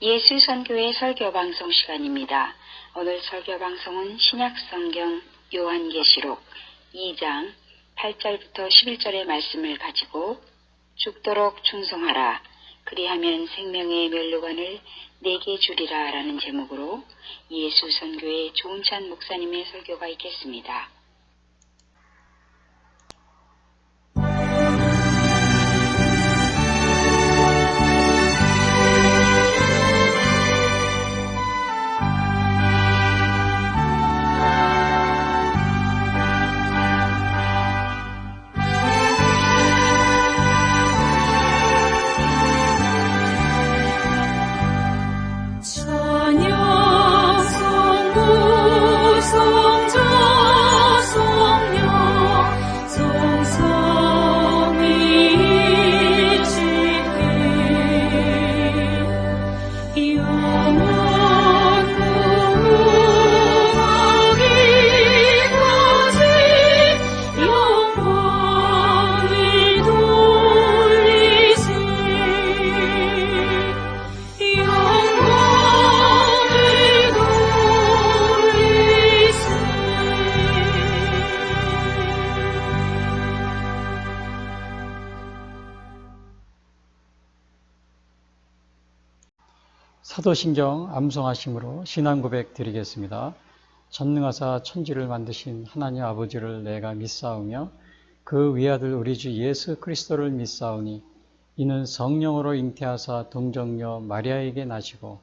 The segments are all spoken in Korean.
예수선교회 설교방송 시간입니다. 오늘 설교방송은 신약성경 요한계시록 2장 8절부터 11절의 말씀을 가지고 죽도록 충성하라, 그리하면 생명의 면류관을 내게 주리라 라는 제목으로 예수선교회 조은찬 목사님의 설교가 있겠습니다. 사도신경 암송하심으로 신앙고백 드리겠습니다. 전능하사 천지를 만드신 하나님 아버지를 내가 믿사오며 그 위아들 우리 주 예수 그리스도를 믿사오니 이는 성령으로 잉태하사 동정녀 마리아에게 나시고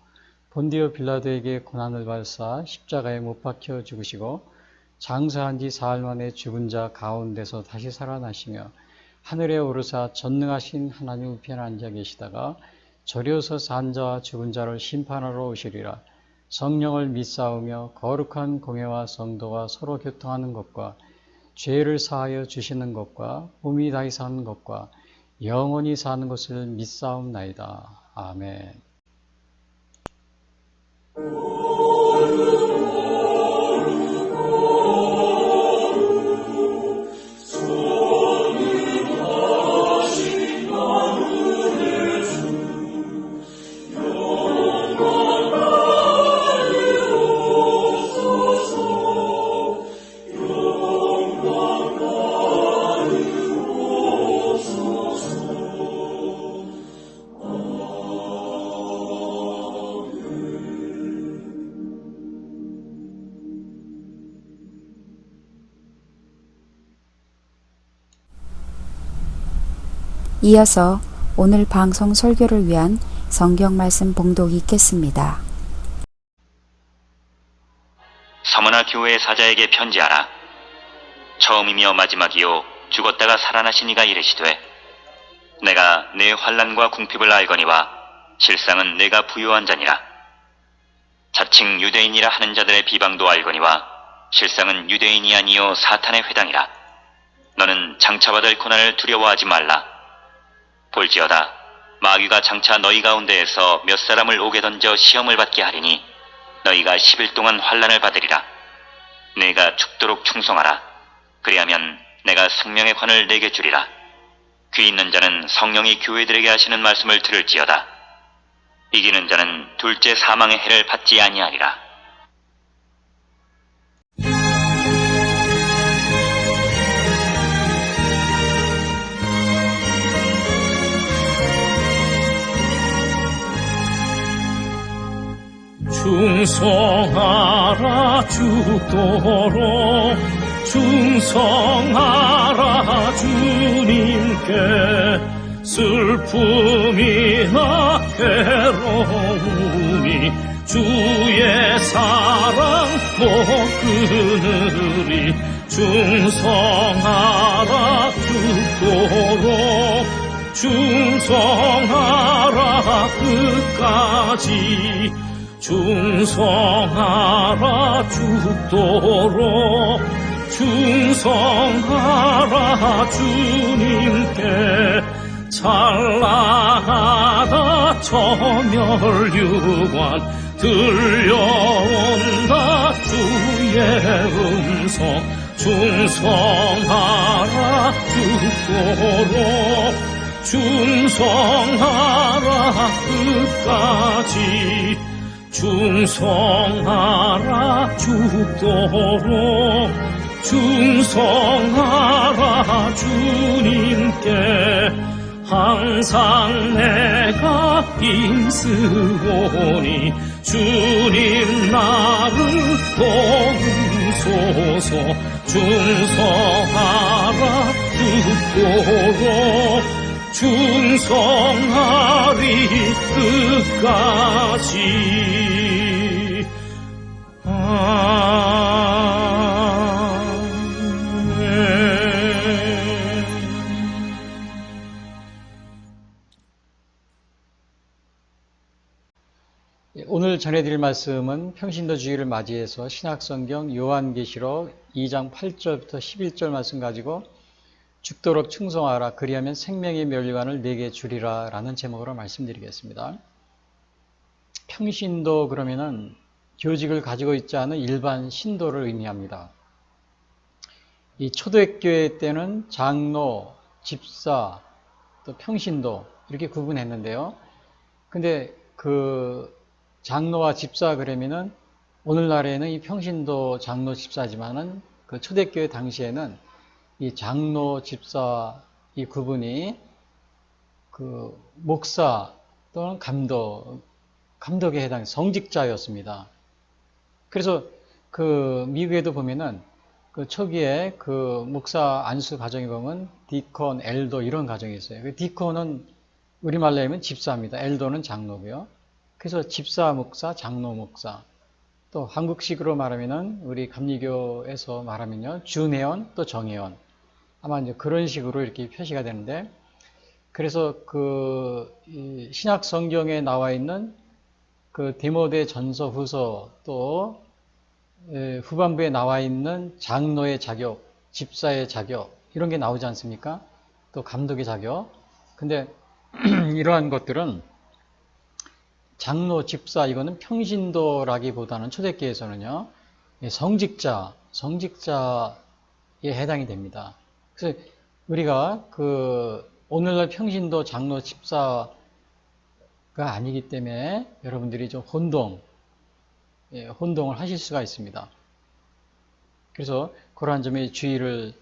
본디오 빌라도에게 고난을 받으사 십자가에 못 박혀 죽으시고 장사한 지 사흘 만에 죽은 자 가운데서 다시 살아나시며 하늘에 오르사 전능하신 하나님 우편에 앉아 계시다가 저려서 산 자와 죽은 자를 심판하러 오시리라. 성령을 믿사오며 거룩한 공회와 성도가 서로 교통하는 것과 죄를 사하여 주시는 것과 몸이 다시 사는 것과 영원히 사는 것을 믿사옵나이다. 아멘. 이어서 오늘 방송 설교를 위한 성경 말씀 봉독이 있겠습니다. 서머나 교회의 사자에게 편지하라. 처음이며 마지막이요 죽었다가 살아나신 이가 이르시되 내가 내 환난과 궁핍을 알거니와 실상은 내가 부요한 자니라. 자칭 유대인이라 하는 자들의 비방도 알거니와 실상은 유대인이 아니요 사탄의 회당이라. 너는 장차 받을 고난을 두려워하지 말라. 볼지어다 마귀가 장차 너희 가운데에서 몇 사람을 옥에 던져 시험을 받게 하리니 너희가 10일 동안 환난을 받으리라. 내가 죽도록 충성하라. 그리하면 내가 생명의 관을 내게 주리라. 귀 있는 자는 성령이 교회들에게 하시는 말씀을 들을지어다. 이기는 자는 둘째 사망의 해를 받지 아니하리라. 충성하라 죽도록 충성하라 주님께 슬픔이나 괴로움이 주의 사랑 못 끊으리. 충성하라 죽도록 충성하라 끝까지 충성하라 죽도록 충성하라 주님께 찬란하다 천멸유관 들려온다 주의 음성 충성하라 죽도록 충성하라 끝까지 충성하라 죽도록 충성하라 주님께 항상 내가 힘쓰오니 주님 나를 도우소서 충성하라 죽도록 충성하리 끝까지 오늘 전해드릴 말씀은 평신도 주일을 맞이해서 신약성경 요한계시록 2장 8절부터 11절 말씀 가지고 죽도록 충성하라 그리하면 생명의 멸류관을 내게 주리라 라는 제목으로 말씀드리겠습니다. 평신도 그러면은 교직을 가지고 있지 않은 일반 신도를 의미합니다. 이 초대교회 때는 장로, 집사, 또 평신도 이렇게 구분했는데요. 근데 그 장로와 집사 그러면은 오늘날에는 이 평신도 장로 집사지만은 그 초대교회 당시에는 이 장로 집사 이 구분이 그 목사 또는 감독에 해당 성직자였습니다. 그래서 그 미국에도 보면은 그 초기에 그 목사 안수 가정에 보면 디콘, 엘도 이런 가정이 있어요. 그 디콘은 우리말로 하면 집사입니다. 엘도는 장로고요. 그래서 집사 목사, 장로 목사. 또 한국식으로 말하면은 우리 감리교에서 말하면요. 준회원 또 정회원. 아마 이제 그런 식으로 이렇게 표시가 되는데 그래서 그 신약 성경에 나와 있는 그 디모데 전서 후서 또 후반부에 나와 있는 장로의 자격, 집사의 자격 이런 게 나오지 않습니까? 또 감독의 자격. 근데 이러한 것들은 장로, 집사 이거는 평신도라기보다는 초대교회에서는요. 성직자에 해당이 됩니다. 그래서 우리가 그 오늘날 평신도, 장로, 집사가 아니기 때문에 여러분들이 좀 혼동을 하실 수가 있습니다. 그래서 그러한 점에 주의를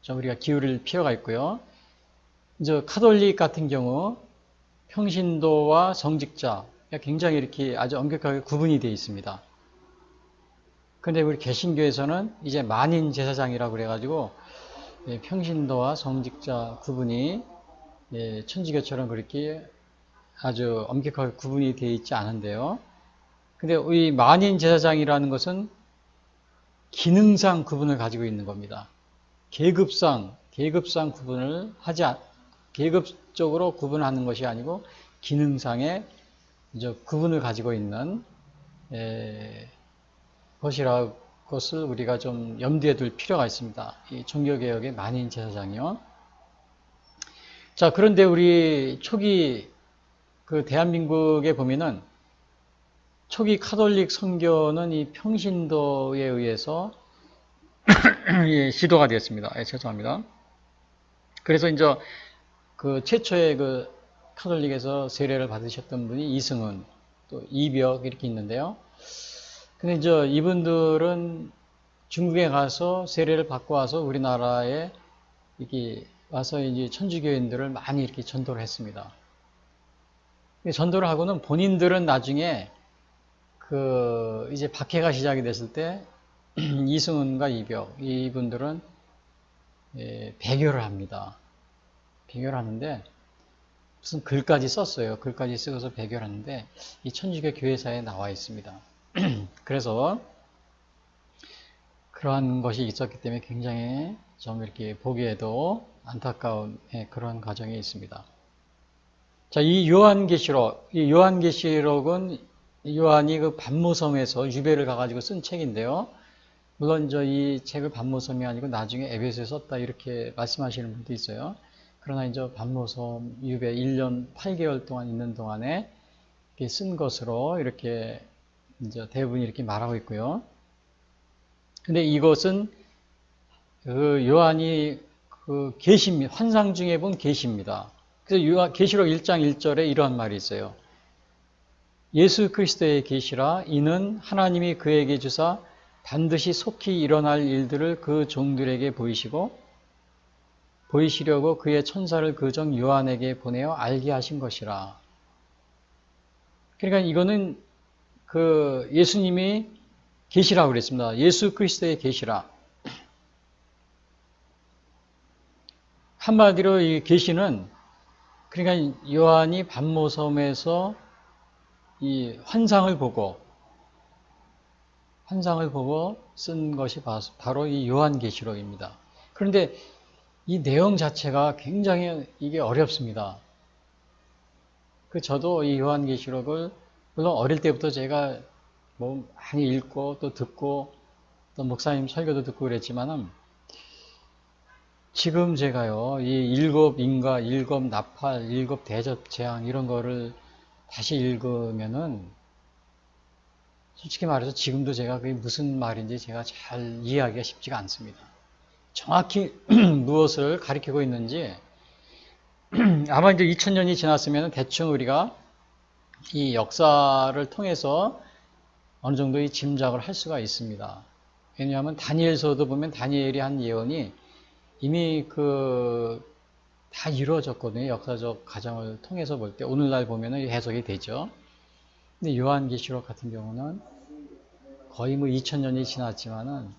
좀 우리가 기울일 필요가 있고요. 이제 카톨릭 같은 경우 평신도와 성직자 굉장히 이렇게 아주 엄격하게 구분이 되어 있습니다. 그런데 우리 개신교에서는 이제 만인 제사장이라고 그래가지고 평신도와 성직자 구분이 천주교처럼 그렇게 아주 엄격하게 구분이 되어 있지 않은데요. 근데 이 만인 제사장이라는 것은 기능상 구분을 가지고 있는 겁니다. 계급상 구분을 계급적으로 구분하는 것이 아니고 기능상의 이제 구분을 가지고 있는 것을 우리가 좀 염두에 둘 필요가 있습니다. 이 종교개혁의 만인 제사장이요. 자, 그런데 우리 초기 그 대한민국에 보면은 초기 카톨릭 선교는 이 평신도에 의해서 시도가 되었습니다. 죄송합니다. 그래서 이제 그 최초의 그 카톨릭에서 세례를 받으셨던 분이 이승훈, 또 이벽 이렇게 있는데요. 근데 이제 이분들은 중국에 가서 세례를 받고 와서 우리나라에 이렇게 와서 이제 천주교인들을 많이 이렇게 전도를 했습니다. 전도를 하고는 본인들은 나중에 그 이제 박해가 시작이 됐을 때 이승훈과 이벽 이분들은 배교를 합니다. 배교를 하는데 무슨 글까지 썼어요. 글까지 쓰고서 배교를 하는데 이 천주교 교회사에 나와 있습니다. 그래서 그러한 것이 있었기 때문에 굉장히 좀 이렇게 보기에도 안타까운 그런 과정이 있습니다. 자, 이 요한계시록은 요한이 그 반모섬에서 유배를 가가지고 쓴 책인데요. 물론 이 책을 반모섬이 아니고 나중에 에베소에 썼다 이렇게 말씀하시는 분도 있어요. 그러나 이제 반모섬 유배 1년 8개월 동안 있는 동안에 쓴 것으로 이렇게 이제 대부분이 이렇게 말하고 있고요. 근데 이것은 그 요한이 그 환상 중에 본 계시입니다. 그래서 계시록 1장 1절에 이러한 말이 있어요. 예수 그리스도의 계시라 이는 하나님이 그에게 주사 반드시 속히 일어날 일들을 그 종들에게 보이시려고 그의 천사를 그 종 요한에게 보내어 알게 하신 것이라. 그러니까 이거는 그 예수님이 계시라고 그랬습니다. 예수 그리스도의 계시라. 한마디로 이 계시는 그러니까 요한이 밤모섬에서 이 환상을 보고 쓴 것이 바로 이 요한계시록입니다. 그런데 이 내용 자체가 굉장히 이게 어렵습니다. 저도 이 요한계시록을 물론 어릴 때부터 제가 뭐 많이 읽고 또 듣고 또 목사님 설교도 듣고 그랬지만은 지금 제가요 이 일곱 인과, 일곱 나팔, 일곱 대접 재앙 이런 거를 다시 읽으면은 솔직히 말해서 지금도 제가 그게 무슨 말인지 제가 잘 이해하기가 쉽지가 않습니다. 정확히 무엇을 가리키고 있는지 아마 이제 2000년이 지났으면 대충 우리가 이 역사를 통해서 어느 정도의 짐작을 할 수가 있습니다. 왜냐하면 다니엘서도 보면 다니엘이 한 예언이 이미 다 이루어졌거든요. 역사적 과정을 통해서 볼 때 오늘날 보면은 해석이 되죠. 근데 요한계시록 같은 경우는 거의 뭐 2000년이 지났지만은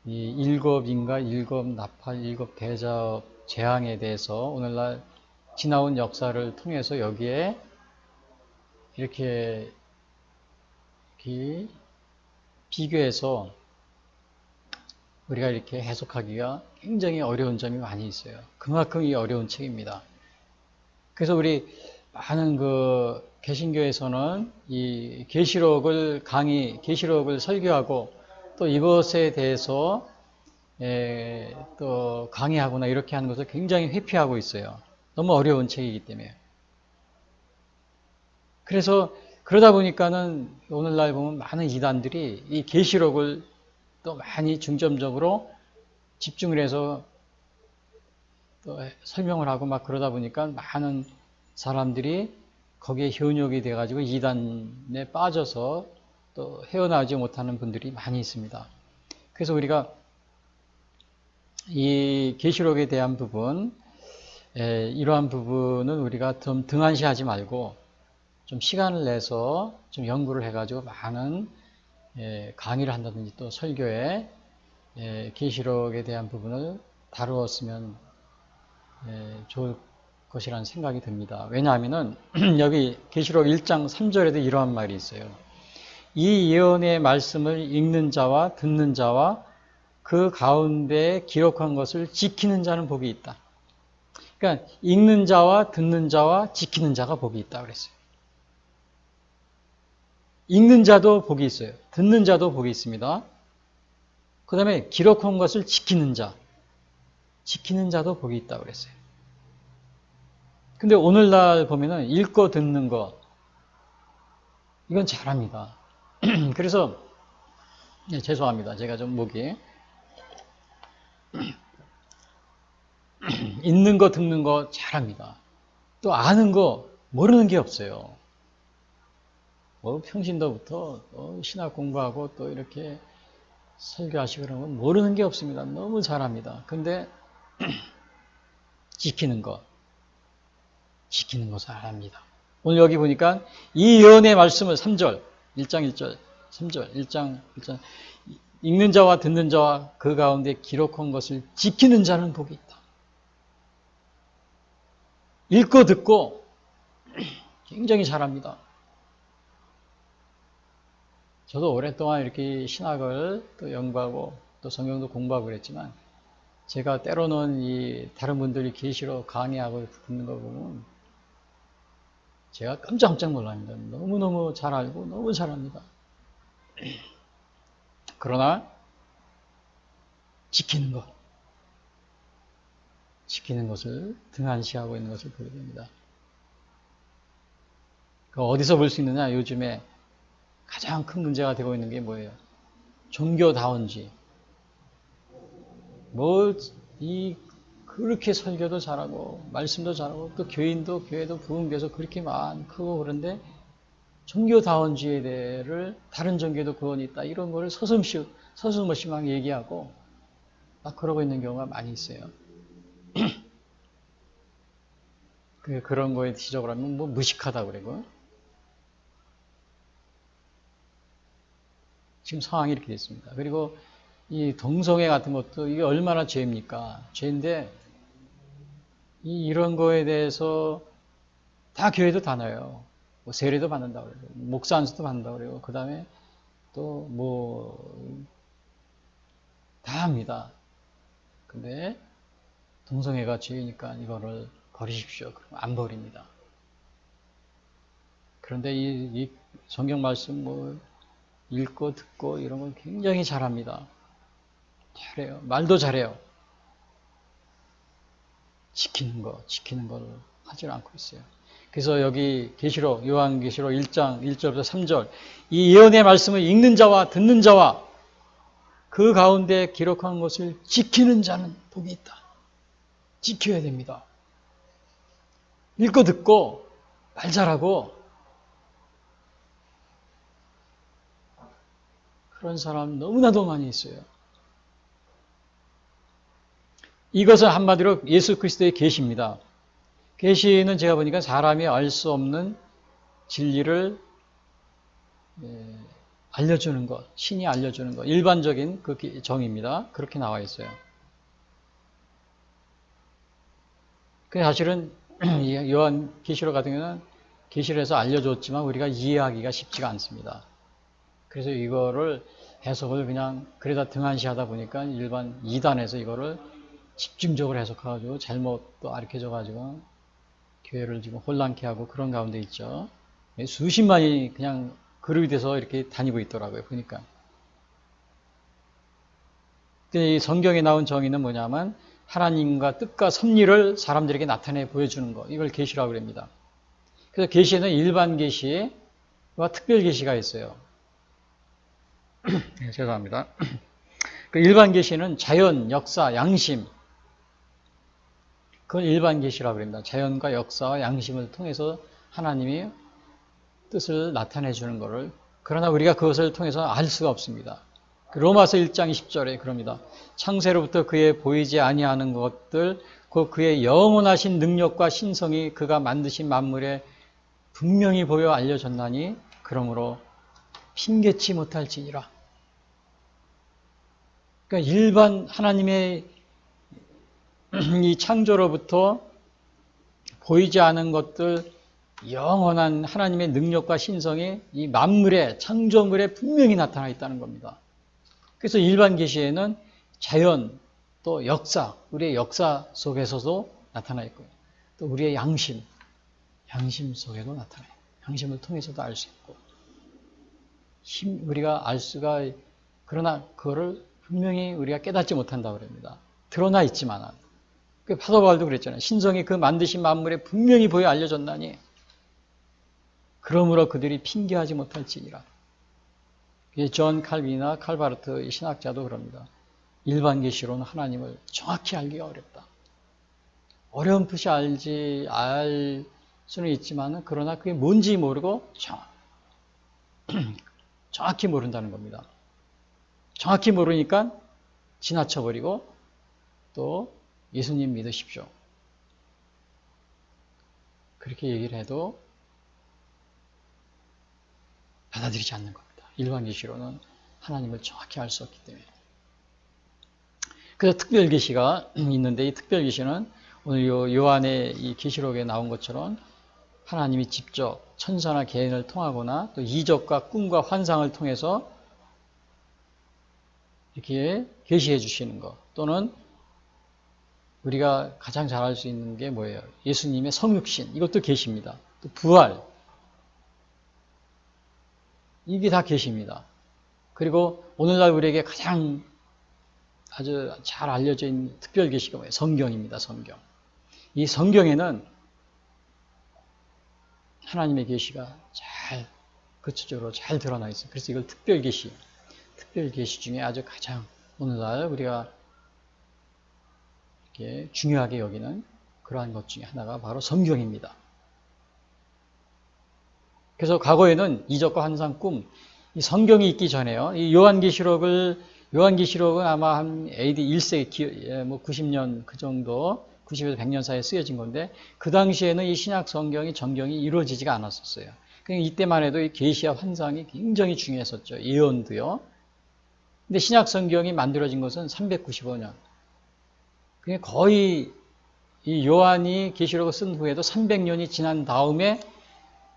이 일곱 인과, 일곱 나팔, 일곱 대접 재앙에 대해서 오늘날 지나온 역사를 통해서 여기에 이렇게 비교해서 우리가 이렇게 해석하기가 굉장히 어려운 점이 많이 있어요. 그만큼 이 어려운 책입니다. 그래서 우리 많은 개신교에서는 이 계시록을 설교하고 또 이것에 대해서 또 강의하거나 이렇게 하는 것을 굉장히 회피하고 있어요. 너무 어려운 책이기 때문에. 그래서 그러다 보니까는 오늘날 보면 많은 이단들이 이 계시록을 또 많이 중점적으로 집중을 해서 또 설명을 하고 막 그러다 보니까 많은 사람들이 거기에 현혹이 돼가지고 이단에 빠져서 또 헤어나오지 못하는 분들이 많이 있습니다. 그래서 우리가 이 계시록에 대한 부분, 이러한 부분은 우리가 좀 등한시하지 말고 좀 시간을 내서 좀 연구를 해가지고 많은 강의를 한다든지 또 설교에 계시록에 대한 부분을 다루었으면 좋을 것이라는 생각이 듭니다. 왜냐하면은 여기 계시록 1장 3절에도 이러한 말이 있어요. 이 예언의 말씀을 읽는 자와 듣는 자와 그 가운데 기록한 것을 지키는 자는 복이 있다. 그러니까 읽는 자와 듣는 자와 지키는 자가 복이 있다 그랬어요. 읽는 자도 복이 있어요. 듣는 자도 복이 있습니다. 그 다음에 기록한 것을 지키는 자도 복이 있다고 그랬어요. 근데 오늘날 보면은 읽고 듣는 거, 이건 잘합니다. 그래서, 죄송합니다. 제가 좀 목이. 읽는 거, 듣는 거 잘합니다. 또 아는 거, 모르는 게 없어요. 뭐 평신도부터 신학 공부하고 또 이렇게 설교하시고 그러면 모르는 게 없습니다. 너무 잘합니다. 근데 지키는 거 잘합니다. 오늘 여기 보니까 이 예언의 말씀을 3절, 1장 1절, 3절, 1장 1절 읽는 자와 듣는 자와 그 가운데 기록한 것을 지키는 자는 복이 있다. 읽고 듣고 굉장히 잘합니다. 저도 오랫동안 이렇게 신학을 또 연구하고 또 성경도 공부하고 그랬지만 제가 때로는 이 다른 분들이 계시록 강의하고 듣는 거 보면 제가 깜짝깜짝 놀랍니다. 너무너무 잘 알고 너무 잘합니다. 그러나 지키는 것을 등한시하고 있는 것을 보게 됩니다. 어디서 볼 수 있느냐? 요즘에 가장 큰 문제가 되고 있는 게 뭐예요? 종교다원주의. 그렇게 설교도 잘하고 말씀도 잘하고 또 교회도 부흥돼서 그렇게 많고 그런데 종교다원주의를 다른 종교도 구원이 있다 이런 거를 서슴없이 막 얘기하고 막 그러고 있는 경우가 많이 있어요. 그런 거에 지적을 하면 뭐 무식하다 그러고 지금 상황이 이렇게 됐습니다. 그리고 이 동성애 같은 것도 이게 얼마나 죄입니까? 죄인데 이런 거에 대해서 다 교회도 다 넣어요. 뭐 세례도 받는다고 그래요. 목사 안수도 받는다고 그래요. 그 다음에 또 뭐 다 합니다. 근데 동성애가 죄이니까 이거를 버리십시오. 그럼 안 버립니다. 그런데 이 성경 말씀 뭐 읽고 듣고 이런 건 굉장히 잘합니다. 잘해요. 말도 잘해요. 지키는 걸 하질 않고 있어요. 그래서 여기 계시록, 요한계시록 1장 1절부터 3절 이 예언의 말씀을 읽는 자와 듣는 자와 그 가운데 기록한 것을 지키는 자는 복이 있다. 지켜야 됩니다. 읽고 듣고 말 잘하고 그런 사람 너무나도 많이 있어요. 이것은 한마디로 예수 그리스도의 계시입니다. 계시는 제가 보니까 사람이 알 수 없는 진리를 알려주는 것, 신이 알려주는 것, 일반적인 그 정의입니다. 그렇게 나와 있어요. 그 사실은 요한 계시록 같은 경우는 계시록에서 알려줬지만 우리가 이해하기가 쉽지가 않습니다. 그래서 이거를 해석을 그냥 그러다 등한시하다 보니까 일반 2단에서 이거를 집중적으로 해석해가지고 잘못 또 가르쳐줘가지고 교회를 지금 혼란케 하고 그런 가운데 있죠. 수십만이 그냥 그룹이 돼서 이렇게 다니고 있더라고요. 보니까. 이 성경에 나온 정의는 뭐냐면 하나님과 뜻과 섭리를 사람들에게 나타내 보여주는 거. 이걸 계시라고 합니다. 그래서 계시에는 일반 계시와 특별 계시가 있어요. 네, 죄송합니다. 그 일반 계시는 자연, 역사, 양심. 그걸 일반 계시라고 합니다. 자연과 역사와 양심을 통해서 하나님이 뜻을 나타내 주는 것을. 그러나 우리가 그것을 통해서 알 수가 없습니다. 로마서 1장 20절에 그럽니다. 창세로부터 그의 보이지 아니하는 것들, 그의 영원하신 능력과 신성이 그가 만드신 만물에 분명히 보여 알려졌나니 그러므로 핑계치 못할지니라. 그러니까 일반 하나님의 이 창조로부터 보이지 않은 것들, 영원한 하나님의 능력과 신성이 이 만물에, 창조물에 분명히 나타나 있다는 겁니다. 그래서 일반 계시에는 자연, 또 역사, 우리의 역사 속에서도 나타나 있고요. 또 우리의 양심 속에도 나타나요. 양심을 통해서도 알 수 있고. 우리가 알 수가, 그러나 그거를 분명히 우리가 깨닫지 못한다고 합니다. 드러나 있지만. 사도 바울도 그랬잖아요. 신성이 그 만드신 만물에 분명히 보여 알려졌나니 그러므로 그들이 핑계하지 못할지니라. 존 칼빈이나 칼바르트 신학자도 그럽니다. 일반 계시로는 하나님을 정확히 알기가 어렵다. 어렴풋이 알 수는 있지만 그러나 그게 뭔지 모르고 정확히 모른다는 겁니다. 정확히 모르니까 지나쳐버리고 또 예수님 믿으십시오. 그렇게 얘기를 해도 받아들이지 않는 겁니다. 일반 계시로는 하나님을 정확히 알 수 없기 때문에. 그래서 특별 계시가 있는데 이 특별 계시는 오늘 요한의 이 계시록에 나온 것처럼 하나님이 직접 천사나 개인을 통하거나 또 이적과 꿈과 환상을 통해서 이렇게 계시해 주시는 것, 또는 우리가 가장 잘 알 수 있는 게 뭐예요? 예수님의 성육신, 이것도 계시입니다. 또 부활, 이게 다 계시입니다. 그리고 오늘날 우리에게 가장 아주 잘 알려져 있는 특별 계시가 뭐예요? 성경입니다. 성경. 이 성경에는 하나님의 계시가 잘 구체적으로 잘 드러나 있어요. 그래서 이걸 특별 계시 중에 아주 가장 오늘날 우리가 이렇게 중요하게 여기는 그러한 것 중에 하나가 바로 성경입니다. 그래서 과거에는 이적과 환상, 꿈, 이 성경이 있기 전에요. 이 요한계시록은 아마 한 AD 1세기, 뭐 90년 그 정도, 90에서 100년 사이에 쓰여진 건데, 그 당시에는 이 신약 성경이 전경이 이루어지지가 않았었어요. 그러니까 이때만 해도 이 계시와 환상이 굉장히 중요했었죠. 예언도요. 근데 신약 성경이 만들어진 것은 395년. 그러니까 거의 이 요한이 계시록을 쓴 후에도 300년이 지난 다음에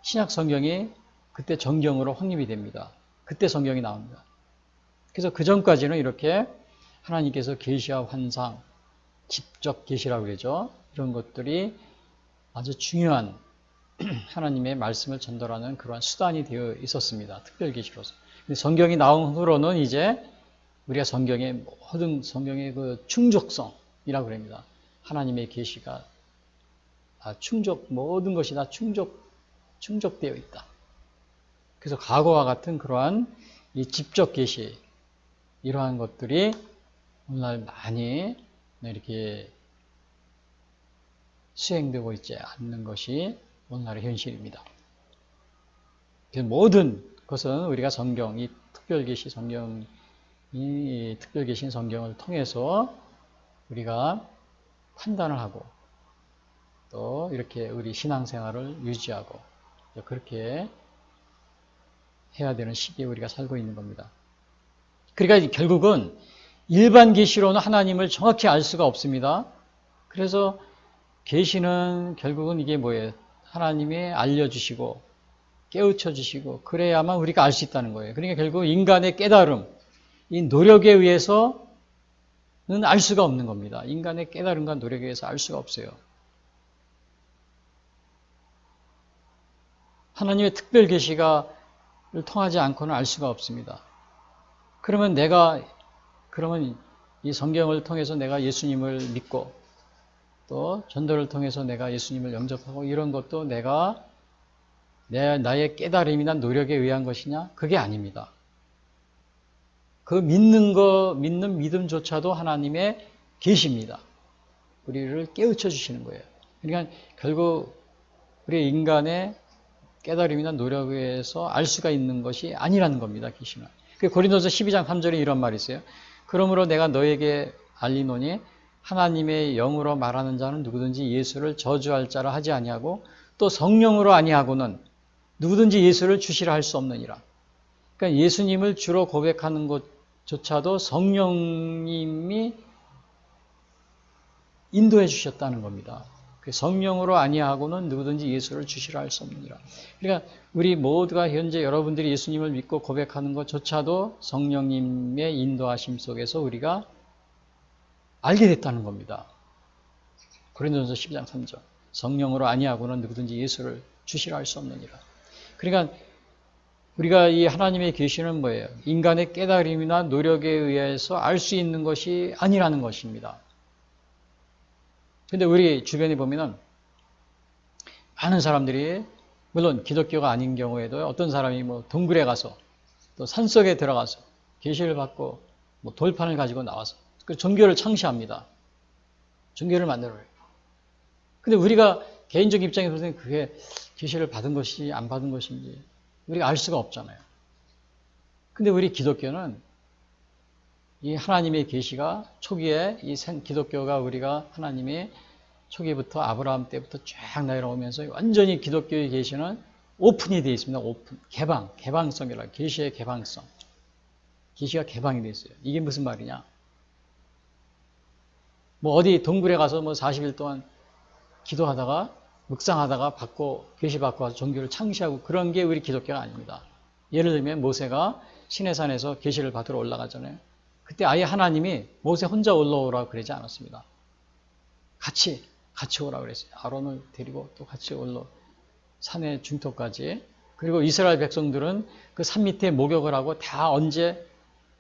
신약 성경이 그때 정경으로 확립이 됩니다. 그때 성경이 나옵니다. 그래서 그 전까지는 이렇게 하나님께서 계시와 환상, 직접 계시라고 그러죠. 이런 것들이 아주 중요한 하나님의 말씀을 전달하는 그러한 수단이 되어 있었습니다. 특별 계시로서. 근데 성경이 나온 후로는 이제 우리가 성경의 모든 성경의 그 충족성이라고 그럽니다. 하나님의 계시가 모든 것이 다 충족되어 있다. 그래서 과거와 같은 그러한 이 직접 계시, 이러한 것들이 오늘날 많이 이렇게 수행되고 있지 않는 것이 오늘날의 현실입니다. 그래서 모든 것은 우리가 성경, 이 특별계시 성경, 이 특별계신 성경을 통해서 우리가 판단을 하고 또 이렇게 우리 신앙생활을 유지하고 그렇게 해야 되는 시기에 우리가 살고 있는 겁니다. 그러니까 결국은 일반 계시로는 하나님을 정확히 알 수가 없습니다. 그래서 계시는 결국은 이게 뭐예요? 하나님이 알려주시고 깨우쳐 주시고 그래야만 우리가 알 수 있다는 거예요. 그러니까 결국 인간의 깨달음, 이 노력에 의해서는 알 수가 없는 겁니다. 인간의 깨달음과 노력에 의해서 알 수가 없어요. 하나님의 특별 계시를 통하지 않고는 알 수가 없습니다. 그러면 이 성경을 통해서 내가 예수님을 믿고 또 전도를 통해서 내가 예수님을 영접하고 이런 것도 나의 깨달음이나 노력에 의한 것이냐? 그게 아닙니다. 그 믿는 믿음조차도 하나님의 계시입니다. 우리를 깨우쳐 주시는 거예요. 그러니까 결국 우리 인간의 깨달음이나 노력에 의해서 알 수가 있는 것이 아니라는 겁니다. 계시는. 고린도서 12장 3절에 이런 말이 있어요. 그러므로 내가 너에게 알리노니 하나님의 영으로 말하는 자는 누구든지 예수를 저주할 자라 하지 아니하고 또 성령으로 아니하고는 누구든지 예수를 주시라 할 수 없느니라. 그러니까 예수님을 주로 고백하는 것조차도 성령님이 인도해 주셨다는 겁니다. 성령으로 아니하고는 누구든지 예수를 주시라 할 수 없느니라. 그러니까 우리 모두가 현재 여러분들이 예수님을 믿고 고백하는 것조차도 성령님의 인도하심 속에서 우리가 알게 됐다는 겁니다. 고린도전서 12장 3절. 성령으로 아니하고는 누구든지 예수를 주시라 할 수 없느니라. 그러니까 우리가 이 하나님의 계시는 뭐예요? 인간의 깨달음이나 노력에 의해서 알 수 있는 것이 아니라는 것입니다. 근데 우리 주변에 보면은 많은 사람들이 물론 기독교가 아닌 경우에도 어떤 사람이 뭐 동굴에 가서 또 산속에 들어가서 계시를 받고 뭐 돌판을 가지고 나와서 그 종교를 창시합니다. 종교를 만들어요. 근데 우리가 개인적 입장에서 보면 그게 계시를 받은 것이 안 받은 것인지 우리가 알 수가 없잖아요. 근데 우리 기독교는 이 하나님의 계시가 초기에 이 기독교가 우리가 하나님의 초기부터 아브라함 때부터 쫙 내려오면서 완전히 기독교의 계시는 오픈이 되어 있습니다. 오픈, 개방성이라 계시의 개방성. 계시가 개방이 되어 있어요. 이게 무슨 말이냐? 뭐 어디 동굴에 가서 뭐 40일 동안 기도하다가 묵상하다가 계시 받고 와서 종교를 창시하고 그런 게 우리 기독교가 아닙니다. 예를 들면 모세가 시내산에서 계시를 받으러 올라가잖아요. 그때 아예 하나님이 모세 혼자 올라오라고 그러지 않았습니다. 같이 오라고 그랬어요. 아론을 데리고 또 같이 산의 중턱까지. 그리고 이스라엘 백성들은 그 산 밑에 목욕을 하고 다 언제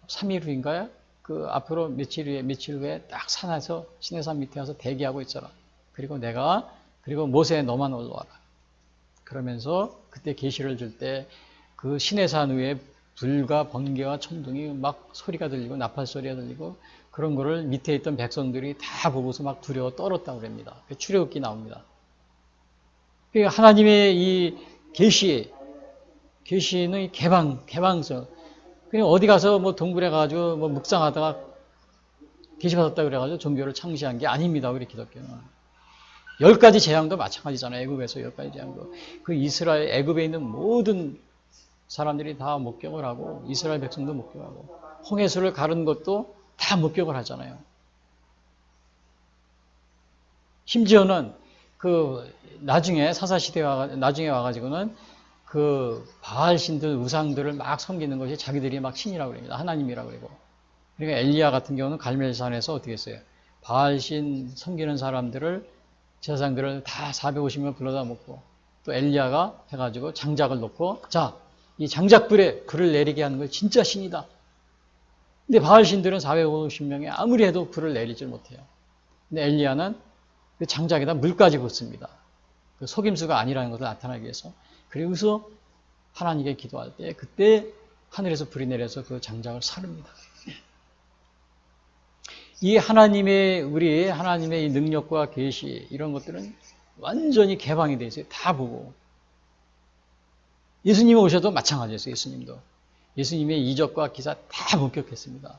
3일 후인가요? 그 앞으로 며칠 후에 딱 산에서 시내산 밑에 와서 대기하고 있어라. 그리고 모세 너만 올라와라. 그러면서 그때 계시를 줄 때 그 시내산 위에 불과 번개와 천둥이 막 소리가 들리고 나팔 소리가 들리고 그런 거를 밑에 있던 백성들이 다 보고서 막 두려워 떨었다고 그럽니다. 출애굽기 나옵니다. 그러니까 하나님의 이 계시는 이 개방성. 그냥 어디 가서 뭐 동굴에 가가지고 뭐 묵상하다가 계시 받았다 그래가지고 종교를 창시한 게 아닙니다. 우리 기독교는. 10가지 재앙도 마찬가지잖아요. 애굽에서 10가지 재앙도. 그 이스라엘, 애굽에 있는 모든 사람들이 다 목격을 하고, 이스라엘 백성도 목격하고, 홍해수를 가른 것도 다 목격을 하잖아요. 심지어는 그 나중에 사사시대에 나중에 와가지고는 그 바알신들 우상들을 막 섬기는 것이 자기들이 막 신이라고 그럽니다. 하나님이라고 그러고. 그러니까 엘리야 같은 경우는 갈멜산에서 어떻게 했어요? 바알신 섬기는 사람들을 제사장들을 다 450명 불러다 먹고, 또 엘리야가 해가지고 장작을 놓고, 자, 이 장작불에 불을 내리게 하는 거 진짜 신이다. 근데 바알신들은 450명이 아무리 해도 불을 내리질 못해요. 근데 엘리야는 그 장작에다 물까지 붓습니다. 그 속임수가 아니라는 것을 나타나기 위해서. 그리고서 하나님께 기도할 때 그때 하늘에서 불이 내려서 그 장작을 사릅니다. 이 우리 하나님의 이 능력과 계시 이런 것들은 완전히 개방이 되어 있어요. 다 보고. 예수님 오셔도 마찬가지였어요. 예수님의 이적과 기사 다 목격했습니다.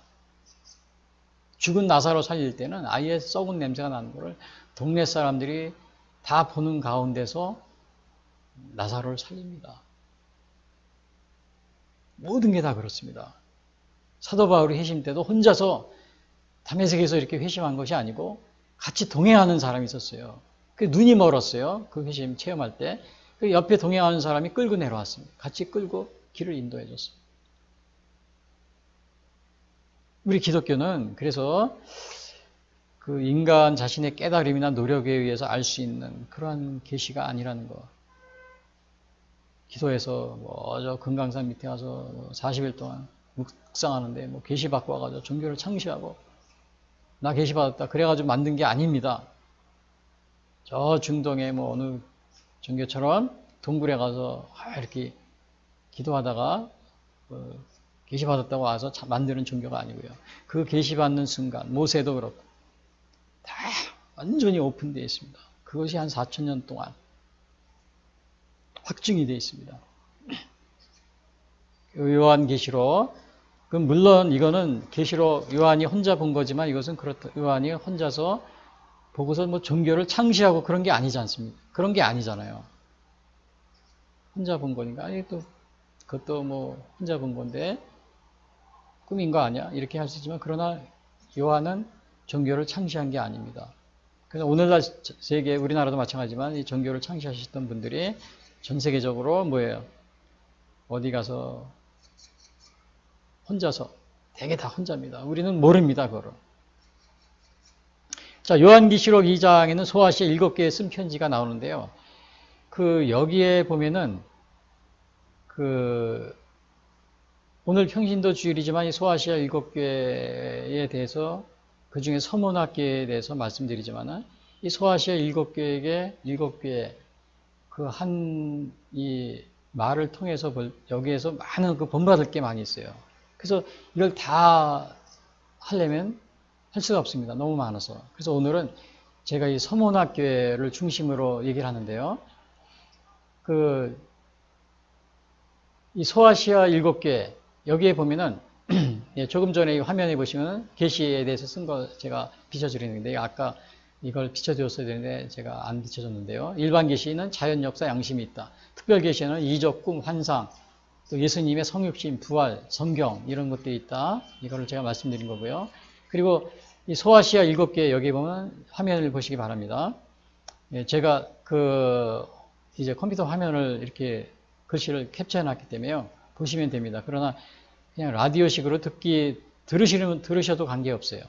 죽은 나사로 살릴 때는 아예 썩은 냄새가 나는 것을 동네 사람들이 다 보는 가운데서 나사로를 살립니다. 모든 게 다 그렇습니다. 사도 바울이 회심 때도 혼자서 다메섹에서 이렇게 회심한 것이 아니고 같이 동행하는 사람이 있었어요. 그 눈이 멀었어요. 그 회심 체험할 때. 그 옆에 동행하는 사람이 끌고 내려왔습니다. 같이 끌고 길을 인도해 줬습니다. 우리 기독교는 그래서 그 인간 자신의 깨달음이나 노력에 의해서 알 수 있는 그러한 계시가 아니라는 거. 기도해서 저 금강산 밑에 가서 40일 동안 묵상하는데 뭐 계시 받고 와가지고 종교를 창시하고 나 계시 받았다 그래가지고 만든 게 아닙니다. 저 중동의 뭐 어느 종교처럼 동굴에 가서 이렇게 기도하다가 계시 받았다고 와서 만드는 종교가 아니고요. 그 계시 받는 순간 모세도 그렇고 다 완전히 오픈되어 있습니다. 그것이 한 4,000년 동안 확증이 되어 있습니다. 요한계시록, 물론 이거는 계시록 요한이 혼자 본 거지만 이것은 그렇다. 요한이 혼자서 보고서 뭐 종교를 창시하고 그런 게 아니지 않습니까? 그런 게 아니잖아요. 혼자 본 거니까 아니 또 그것도 뭐 혼자 본 건데 꿈인 거 아니야? 이렇게 할 수 있지만 그러나 요한은 종교를 창시한 게 아닙니다. 그래서 오늘날 세계 우리나라도 마찬가지지만 이 종교를 창시하셨던 분들이 전 세계적으로 뭐예요? 어디 가서 혼자서 되게 다 혼자입니다. 우리는 모릅니다, 그거를. 자, 요한계시록 2장에는 소아시아 7개의 쓴 편지가 나오는데요. 여기에 보면은 오늘 평신도 주일이지만 이 소아시아 7교회에 대해서 그 중에 서문학교에 대해서 말씀드리지만은 이 소아시아 7교회에 7교회 이 말을 통해서 여기에서 많은 본받을 게 많이 있어요. 그래서 이걸 다 하려면 할 수가 없습니다. 너무 많아서. 그래서 오늘은 제가 이 서문학교회를 중심으로 얘기를 하는데요. 이 소아시아 7교회 여기에 보면은 조금 전에 이 화면에 보시면 계시에 대해서 쓴 거 제가 비춰드리는데 아까 이걸 비춰드렸어야 되는데 제가 안 비춰줬는데요. 일반 계시는 자연, 역사, 양심이 있다. 특별 계시는 이적, 꿈, 환상, 또 예수님의 성육신, 부활, 성경 이런 것들이 있다. 이거를 제가 말씀드린 거고요. 그리고 이 소아시아 7개 여기 보면 화면을 보시기 바랍니다. 제가 이제 컴퓨터 화면을 이렇게 글씨를 캡처해 놨기 때문에요. 보시면 됩니다. 그러나 그냥 라디오식으로 들으셔도 관계없어요.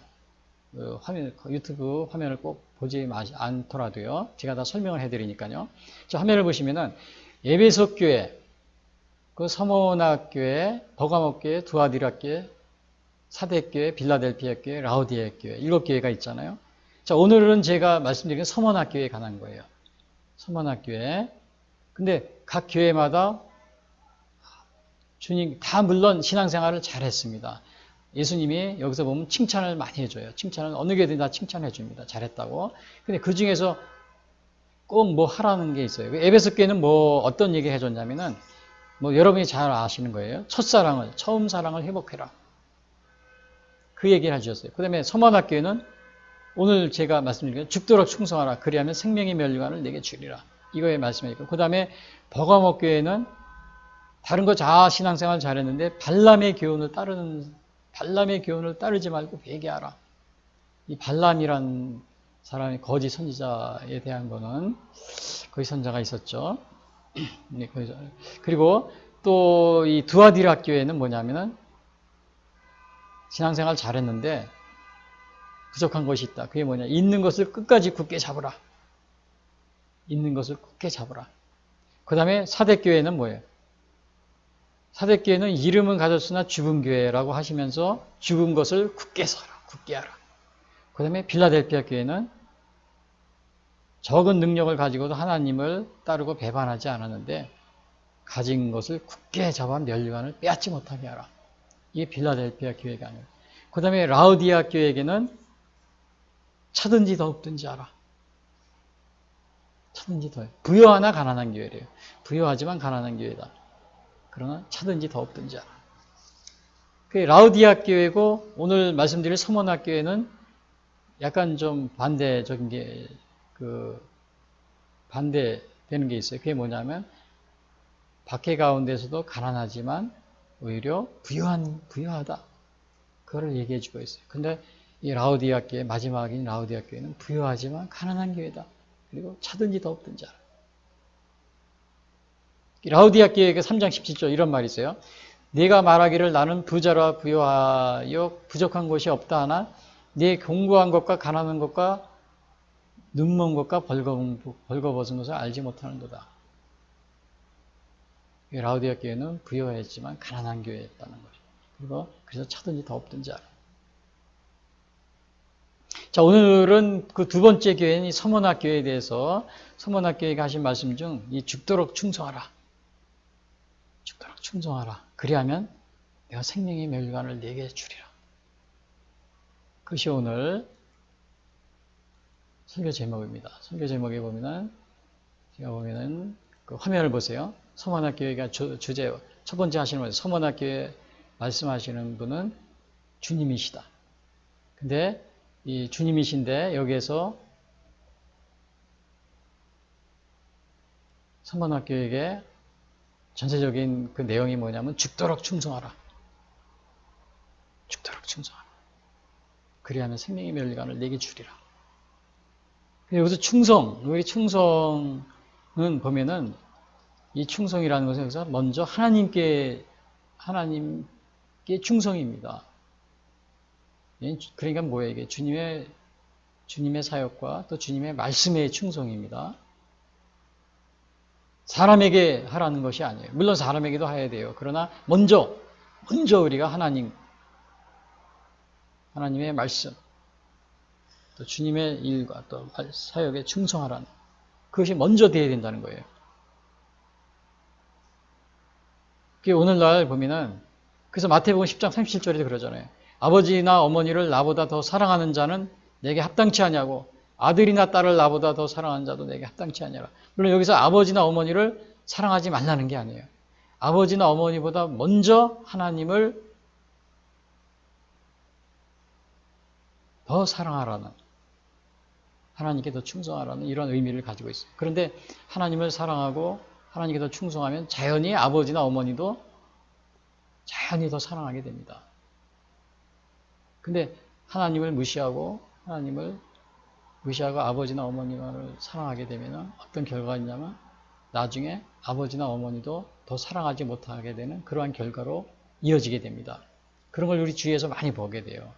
유튜브 화면을 꼭 보지 않더라도요. 제가 다 설명을 해드리니까요. 자, 화면을 보시면은 에베소 교회, 서모나교회, 버가모교회, 두아디라교회, 사대교회, 빌라델피아 교회, 라우디에 교회 7교회가 있잖아요. 자, 오늘은 제가 말씀드린 서모나교회에 관한 거예요. 서모나교회. 근데 각 교회마다 주님 다 물론 신앙생활을 잘 했습니다. 예수님이 여기서 보면 칭찬을 많이 해줘요. 칭찬을 어느 교회든 다 칭찬해 줍니다. 잘했다고. 근데 그 중에서 꼭 뭐 하라는 게 있어요. 에베소 교회는 뭐 어떤 얘기 해줬냐면은 뭐 여러분이 잘 아시는 거예요. 첫사랑을, 처음 사랑을 회복해라. 그 얘기를 해주셨어요. 그 다음에 서머나교회는 오늘 제가 말씀드린 죽도록 충성하라. 그리하면 생명의 면류관을 내게 주리라. 이거에 말씀이니까. 그 다음에 버가모 교회는 다른 거 신앙생활 잘했는데 발람의 교훈을 따르지 말고 회개하라. 이 발람이란 사람이 거짓 선지자에 대한 거는 거짓 선자가 있었죠. 그리고 또 이 두아디라 교회는 뭐냐면은 신앙생활 잘했는데 부족한 것이 있다. 그게 뭐냐? 있는 것을 끝까지 굳게 잡으라. 있는 것을 굳게 잡으라. 그 다음에 사대교회는 뭐예요? 사대교회는 이름은 가졌으나 죽은 교회라고 하시면서 죽은 것을 굳게 서라. 굳게 하라. 그 다음에 빌라델피아 교회는 적은 능력을 가지고도 하나님을 따르고 배반하지 않았는데 가진 것을 굳게 잡아 면류관을 빼앗지 못하게 하라. 이게 빌라델피아 교회가 아니에요. 그 다음에 라우디아 교회에게는 차든지 더 없든지 알아. 차든지 더. 부유하나 가난한 교회래요. 부유하지만 가난한 교회다. 그러나 차든지 더 없든지 알아. 그게 라우디아 교회고 오늘 말씀드릴 서머나 교회는 약간 좀 반대적인 게 반대되는 게 있어요. 그게 뭐냐면 박해 가운데서도 가난하지만 오히려 부유하다. 그거를 얘기해 주고 있어요. 근데 이 라우디아 교회, 마지막인 라우디아 교회는 부유하지만 가난한 교회다. 그리고 차든지 더 없든지 알아. 라우디아 교회가 3장 17절 이런 말이 있어요. 네가 말하기를 나는 부자라 부유하여 부족한 것이 없다 하나 네 공고한 것과 가난한 것과 눈먼 것과 벌거벗은 것을 알지 못하는도다. 라우디아 교회는 부유했지만 가난한 교회였다는 거죠. 그리고 그래서 차든지 더 없든지 알아. 자, 오늘은 그 두 번째 교회인 이 서머나 교회에 대해서 서머나 교회가 하신 말씀 중 이 죽도록 충성하라. 죽도록 충성하라. 그리하면 내가 생명의 면류관을 내게 주리라. 그것이 오늘 설교 제목입니다. 설교 제목에 보면은 제가 보면은 그 화면을 보세요. 서머나 교회가 주제 첫 번째 하시는 분은 서머나 교회 말씀하시는 분은 주님이시다. 근데 이 주님이신데 여기에서 서머나 교회에게 전체적인 그 내용이 뭐냐면 죽도록 충성하라. 죽도록 충성하라. 그리하면 생명의 면류관을 내게 주리라. 여기서 여기 충성은 보면은 이 충성이라는 것은 여기서 먼저 하나님께 충성입니다. 그러니까 뭐예요? 이게 주님의 사역과 또 주님의 말씀의 충성입니다. 사람에게 하라는 것이 아니에요. 물론 사람에게도 해야 돼요. 그러나 먼저 우리가 하나님의 말씀, 또 주님의 일과 또 사역에 충성하라는 그것이 먼저 되어야 된다는 거예요. 오늘날 보면은 그래서 마태복음 10장 37절에도 그러잖아요. 아버지나 어머니를 나보다 더 사랑하는 자는 내게 합당치 아니하고 아들이나 딸을 나보다 더 사랑하는 자도 내게 합당치 아니하라. 물론 여기서 아버지나 어머니를 사랑하지 말라는 게 아니에요. 아버지나 어머니보다 먼저 하나님을 더 사랑하라는, 하나님께 더 충성하라는 이런 의미를 가지고 있어요. 그런데 하나님을 사랑하고 하나님께 더 충성하면 자연히 아버지나 어머니도 자연히 더 사랑하게 됩니다. 근데 하나님을 무시하고 아버지나 어머니를 사랑하게 되면 어떤 결과가 있냐면 나중에 아버지나 어머니도 더 사랑하지 못하게 되는 그러한 결과로 이어지게 됩니다. 그런 걸 우리 주위에서 많이 보게 돼요.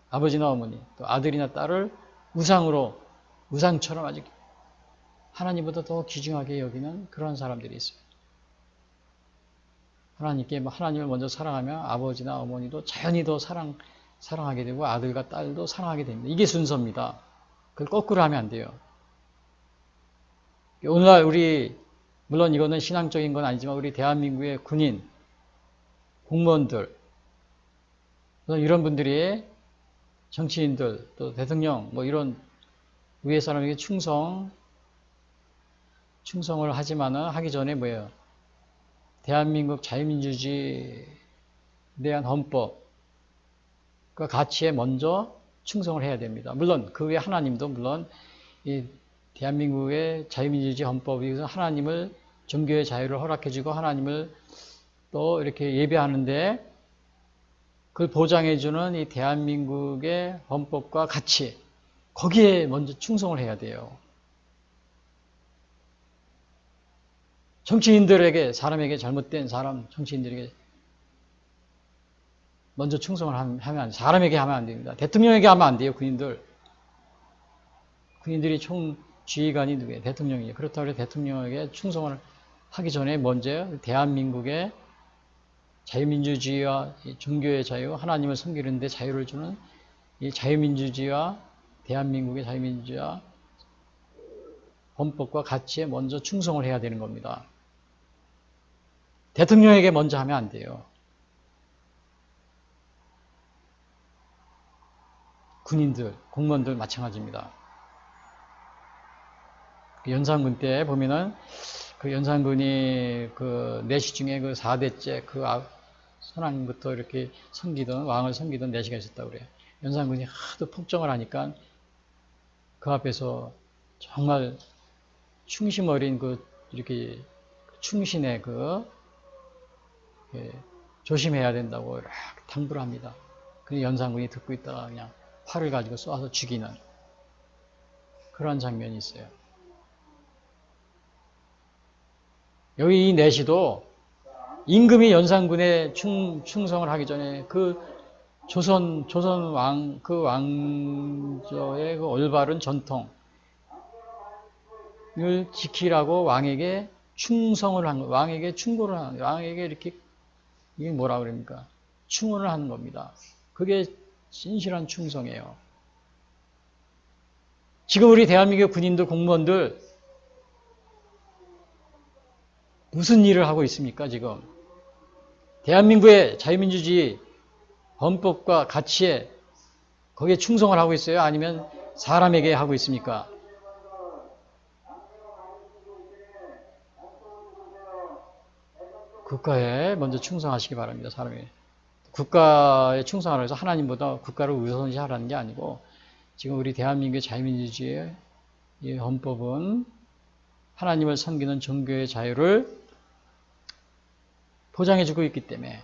아버지나 어머니, 또 아들이나 딸을 우상처럼 아직 하나님보다 더 귀중하게 여기는 그런 사람들이 있어요. 하나님을 먼저 사랑하면 아버지나 어머니도 자연히 더 사랑하게 되고 아들과 딸도 사랑하게 됩니다. 이게 순서입니다. 그걸 거꾸로 하면 안 돼요. 오늘날 물론 이거는 신앙적인 건 아니지만 우리 대한민국의 군인, 공무원들, 이런 분들이 정치인들 또 대통령 뭐 이런 위에 사람에게 충성을 하지만은 하기 전에 뭐예요? 대한민국 자유민주주의에 대한 헌법 그 가치에 먼저 충성을 해야 됩니다. 물론 그 외에 하나님도 물론 이 대한민국의 자유민주주의 헌법이 하나님을 종교의 자유를 허락해주고 하나님을 또 이렇게 예배하는데 그걸 보장해주는 이 대한민국의 헌법과 가치 거기에 먼저 충성을 해야 돼요. 정치인들에게 사람에게 잘못된 사람 정치인들에게 먼저 충성을 하면 안 돼요. 사람에게 하면 안 됩니다. 대통령에게 하면 안 돼요. 군인들이 총지휘관이 누구예요? 대통령이에요. 그렇다고 해서 대통령에게 충성을 하기 전에 먼저 대한민국의 자유민주주의와 종교의 자유, 하나님을 섬기는 데 자유를 주는 이 자유민주주의와 대한민국의 자유민주주의와 헌법과 가치에 먼저 충성을 해야 되는 겁니다. 대통령에게 먼저 하면 안 돼요. 군인들, 공무원들 마찬가지입니다. 연산군 때 보면은 그 연산군이 그 내시 중에 그 4대째 그 선왕부터 이렇게 섬기던 왕을 섬기던 내시가 있었다고 그래요. 연산군이 하도 폭정을 하니까 그 앞에서 정말 충심 어린 그 이렇게 충신의 그 조심해야 된다고 이렇게 당부를 합니다. 근데 연산군이 듣고 있다가 그냥 활을 가지고 쏴서 죽이는 그런 장면이 있어요. 여기 이 내시도 임금이 연산군에 충성을 하기 전에 그 조선 왕, 그 왕조의 그 올바른 전통을 지키라고 왕에게 충성을 한 거, 왕에게 충고를 하는 거, 왕에게 이렇게, 이게 뭐라 그럽니까? 충원을 하는 겁니다. 그게 진실한 충성이에요. 지금 우리 대한민국 군인들, 공무원들, 무슨 일을 하고 있습니까, 지금? 대한민국의 자유민주주의 헌법과 가치에 거기에 충성을 하고 있어요? 아니면 사람에게 하고 있습니까? 국가에 먼저 충성하시기 바랍니다, 사람이. 국가에 충성하라고 해서 하나님보다 국가를 우선시하라는 게 아니고 지금 우리 대한민국의 자유민주주의의 이 헌법은 하나님을 섬기는 종교의 자유를 보장해주고 있기 때문에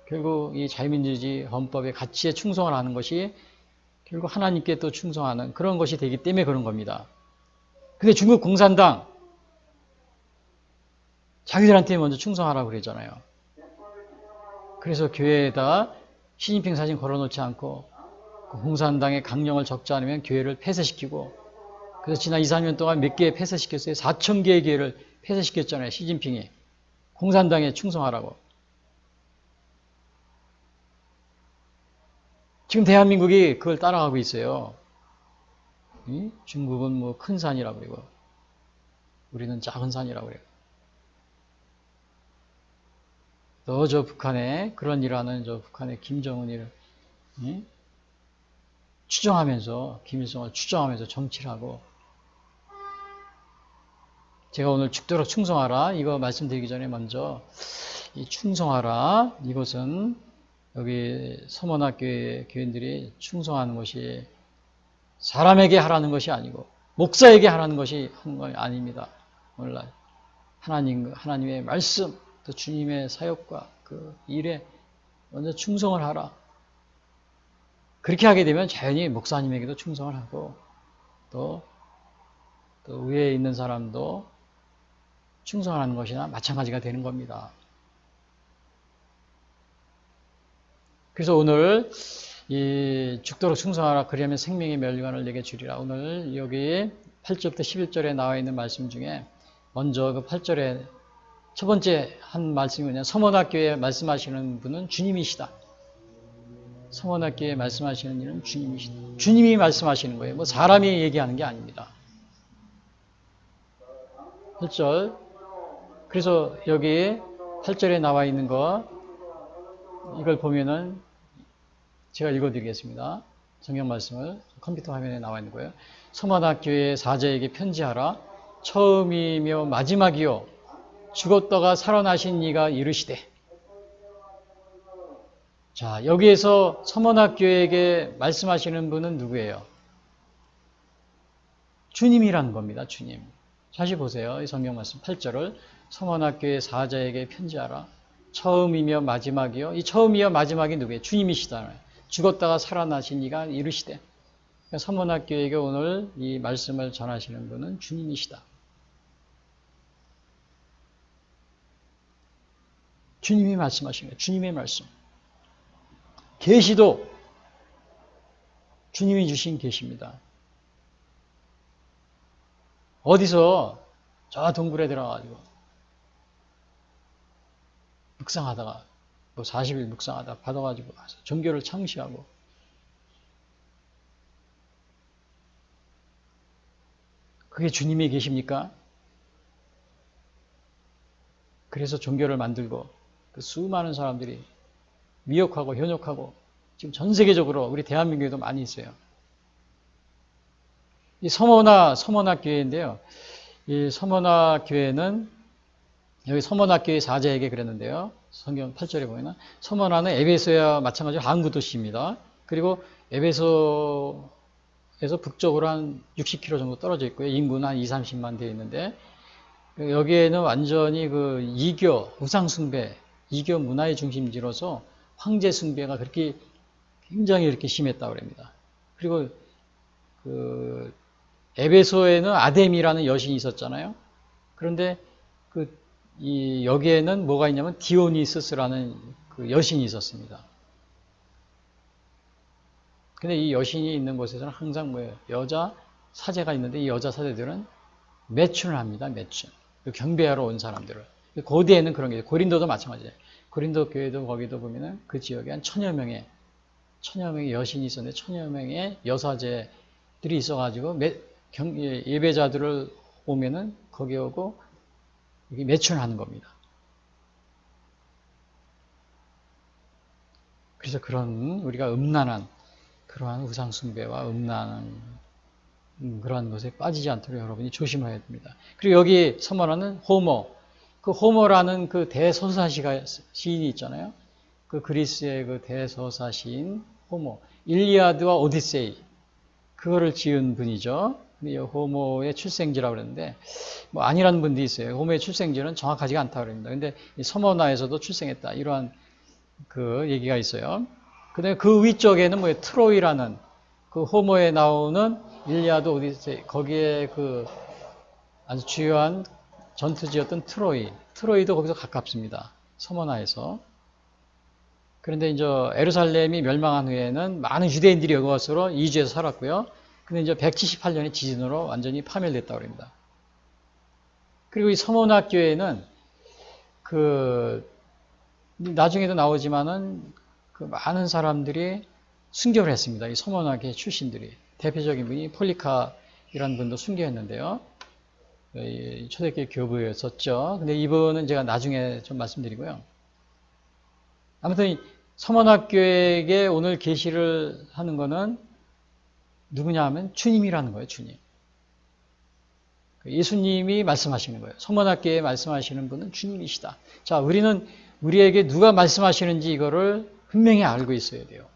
결국 이 자유민주주의 헌법의 가치에 충성을 하는 것이 결국 하나님께 또 충성하는 그런 것이 되기 때문에 그런 겁니다. 근데 중국 공산당 자기들한테 먼저 충성하라고 그러잖아요. 그래서 교회에다 시진핑 사진 걸어놓지 않고 그 공산당의 강령을 적지 않으면 교회를 폐쇄시키고 그래서 지난 2, 3년 동안 몇 개 폐쇄시켰어요. 4,000개의 교회를 폐쇄시켰잖아요. 시진핑이. 공산당에 충성하라고. 지금 대한민국이 그걸 따라가고 있어요. 중국은 뭐 큰 산이라고 그러고 우리는 작은 산이라고 그래요. 또 저 북한에 그런 일하는 저 북한의 김정은이를 추종하면서 김일성을 추종하면서 정치를 하고 제가 오늘 죽도록 충성하라 이거 말씀드리기 전에 먼저 이 충성하라 이것은 여기 서문학교의 교인들이 충성하는 것이 사람에게 하라는 것이 아니고 목사에게 하라는 것이 한 건 아닙니다. 오늘날 하나님의 말씀 또 주님의 사역과 그 일에 먼저 충성을 하라. 그렇게 하게 되면 자연히 목사님에게도 충성을 하고 또 위에 있는 사람도 충성하는 것이나 마찬가지가 되는 겁니다. 그래서 오늘 이 죽도록 충성하라 그리하면 생명의 멸류관을 내게 주리라. 오늘 여기 8절부터 11절에 나와 있는 말씀 중에 먼저 그 8절에 첫 번째 한 말씀이 뭐냐. 서문학교에 말씀하시는 분은 주님이시다. 서문학교에 말씀하시는 이는 주님이시다. 주님이 말씀하시는 거예요. 뭐 사람이 얘기하는 게 아닙니다. 8절. 그래서 여기 8절에 나와 있는 거 이걸 보면은 제가 읽어드리겠습니다. 성경 말씀을 컴퓨터 화면에 나와 있는 거예요. 서머나교회 사자에게 편지하라. 처음이며 마지막이요 죽었다가 살아나신 이가 이르시되. 자, 여기에서 서머나교회에게 말씀하시는 분은 누구예요? 주님이라는 겁니다. 주님. 다시 보세요. 이 성경 말씀 8절을 서머나교회 사자에게 편지하라. 처음이며 마지막이요. 이 처음이며 마지막이 누구예요? 주님이시잖아요. 죽었다가 살아나신 이가 이르시되. 그러니까 서머나교회에게 오늘 이 말씀을 전하시는 분은 주님이시다. 주님이 말씀하시는 거예요. 주님의 말씀. 계시도 주님이 주신 계시입니다. 어디서 저 동굴에 들어가가지고 묵상하다가 뭐 40일 묵상하다 받아가지고 와서 종교를 창시하고 그게 주님이 계십니까? 그래서 종교를 만들고 그 수많은 사람들이 미혹하고 현혹하고 지금 전 세계적으로 우리 대한민국에도 많이 있어요. 이 서머나 교회인데요. 이 서머나 교회는 여기 서머나 교회 사자에게 그랬는데요. 성경 8절에 보면은 서머나는 에베소와 마찬가지로 항구 도시입니다. 그리고 에베소에서 북쪽으로 한 60km 정도 떨어져 있고요. 인구는 한 20-30만 되어 있는데 여기에는 완전히 그 이교, 우상숭배, 이교 문화의 중심지로서 황제 숭배가 그렇게 굉장히 이렇게 심했다고 합니다. 그리고 그 에베소에는 아데미라는 여신이 있었잖아요. 그런데 여기에는 뭐가 있냐면 디오니스스라는 그 여신이 있었습니다. 근데 이 여신이 있는 곳에서는 항상 뭐예요? 여자 사제가 있는데 이 여자 사제들은 매춘을 합니다. 매춘. 경배하러 온 사람들을. 고대에는 그런 게 있어요. 고린도도 마찬가지예요. 고린도 교회도 거기도 보면은 그 지역에 한 1000여 명의 여신이 있었는데 1000여 명의 여사제들이 있어가지고 예배자들을 오면은 거기 오고 이게 매춘하는 겁니다. 그래서 그런 우리가 음란한 그러한 우상숭배와 음란한 그러한 것에 빠지지 않도록 여러분이 조심해야 됩니다. 그리고 여기 서머나는 호모, 그 호모라는 그 대서사 시인이 있잖아요. 그 그리스의 그 대서사 시인 호모, 일리아드와 오디세이 그거를 지은 분이죠. 이 호모의 출생지라고 그러는데 뭐 아니라는 분도 있어요. 호모의 출생지는 정확하지가 않다고 그럽니다. 근데 이 서머나에서도 출생했다 이러한 그 얘기가 있어요. 그다음에 그 위쪽에는 뭐 트로이라는 그 호모에 나오는 일리아드 오디세이 거기에 그 아주 주요한 전투지였던 트로이도 거기서 가깝습니다. 서머나에서. 그런데 이제 예루살렘이 멸망한 후에는 많은 유대인들이 여기와서 이주해서 살았고요. 근데 이제 178년의 지진으로 완전히 파멸됐다고 합니다. 그리고 이 서머나 교회는 나중에도 나오지만은 그 많은 사람들이 순교를 했습니다. 이 서머나 교회 출신들이. 대표적인 분이 폴리카이라는 분도 순교했는데요. 초대교회 교부였었죠. 근데 이분은 제가 나중에 좀 말씀드리고요. 아무튼 서머나 교회에게 오늘 계시를 하는 거는 누구냐 하면 주님이라는 거예요. 주님. 예수님이 말씀하시는 거예요. 서머나 교회에 말씀하시는 분은 주님이시다. 자, 우리는 우리에게 누가 말씀하시는지 이거를 분명히 알고 있어야 돼요.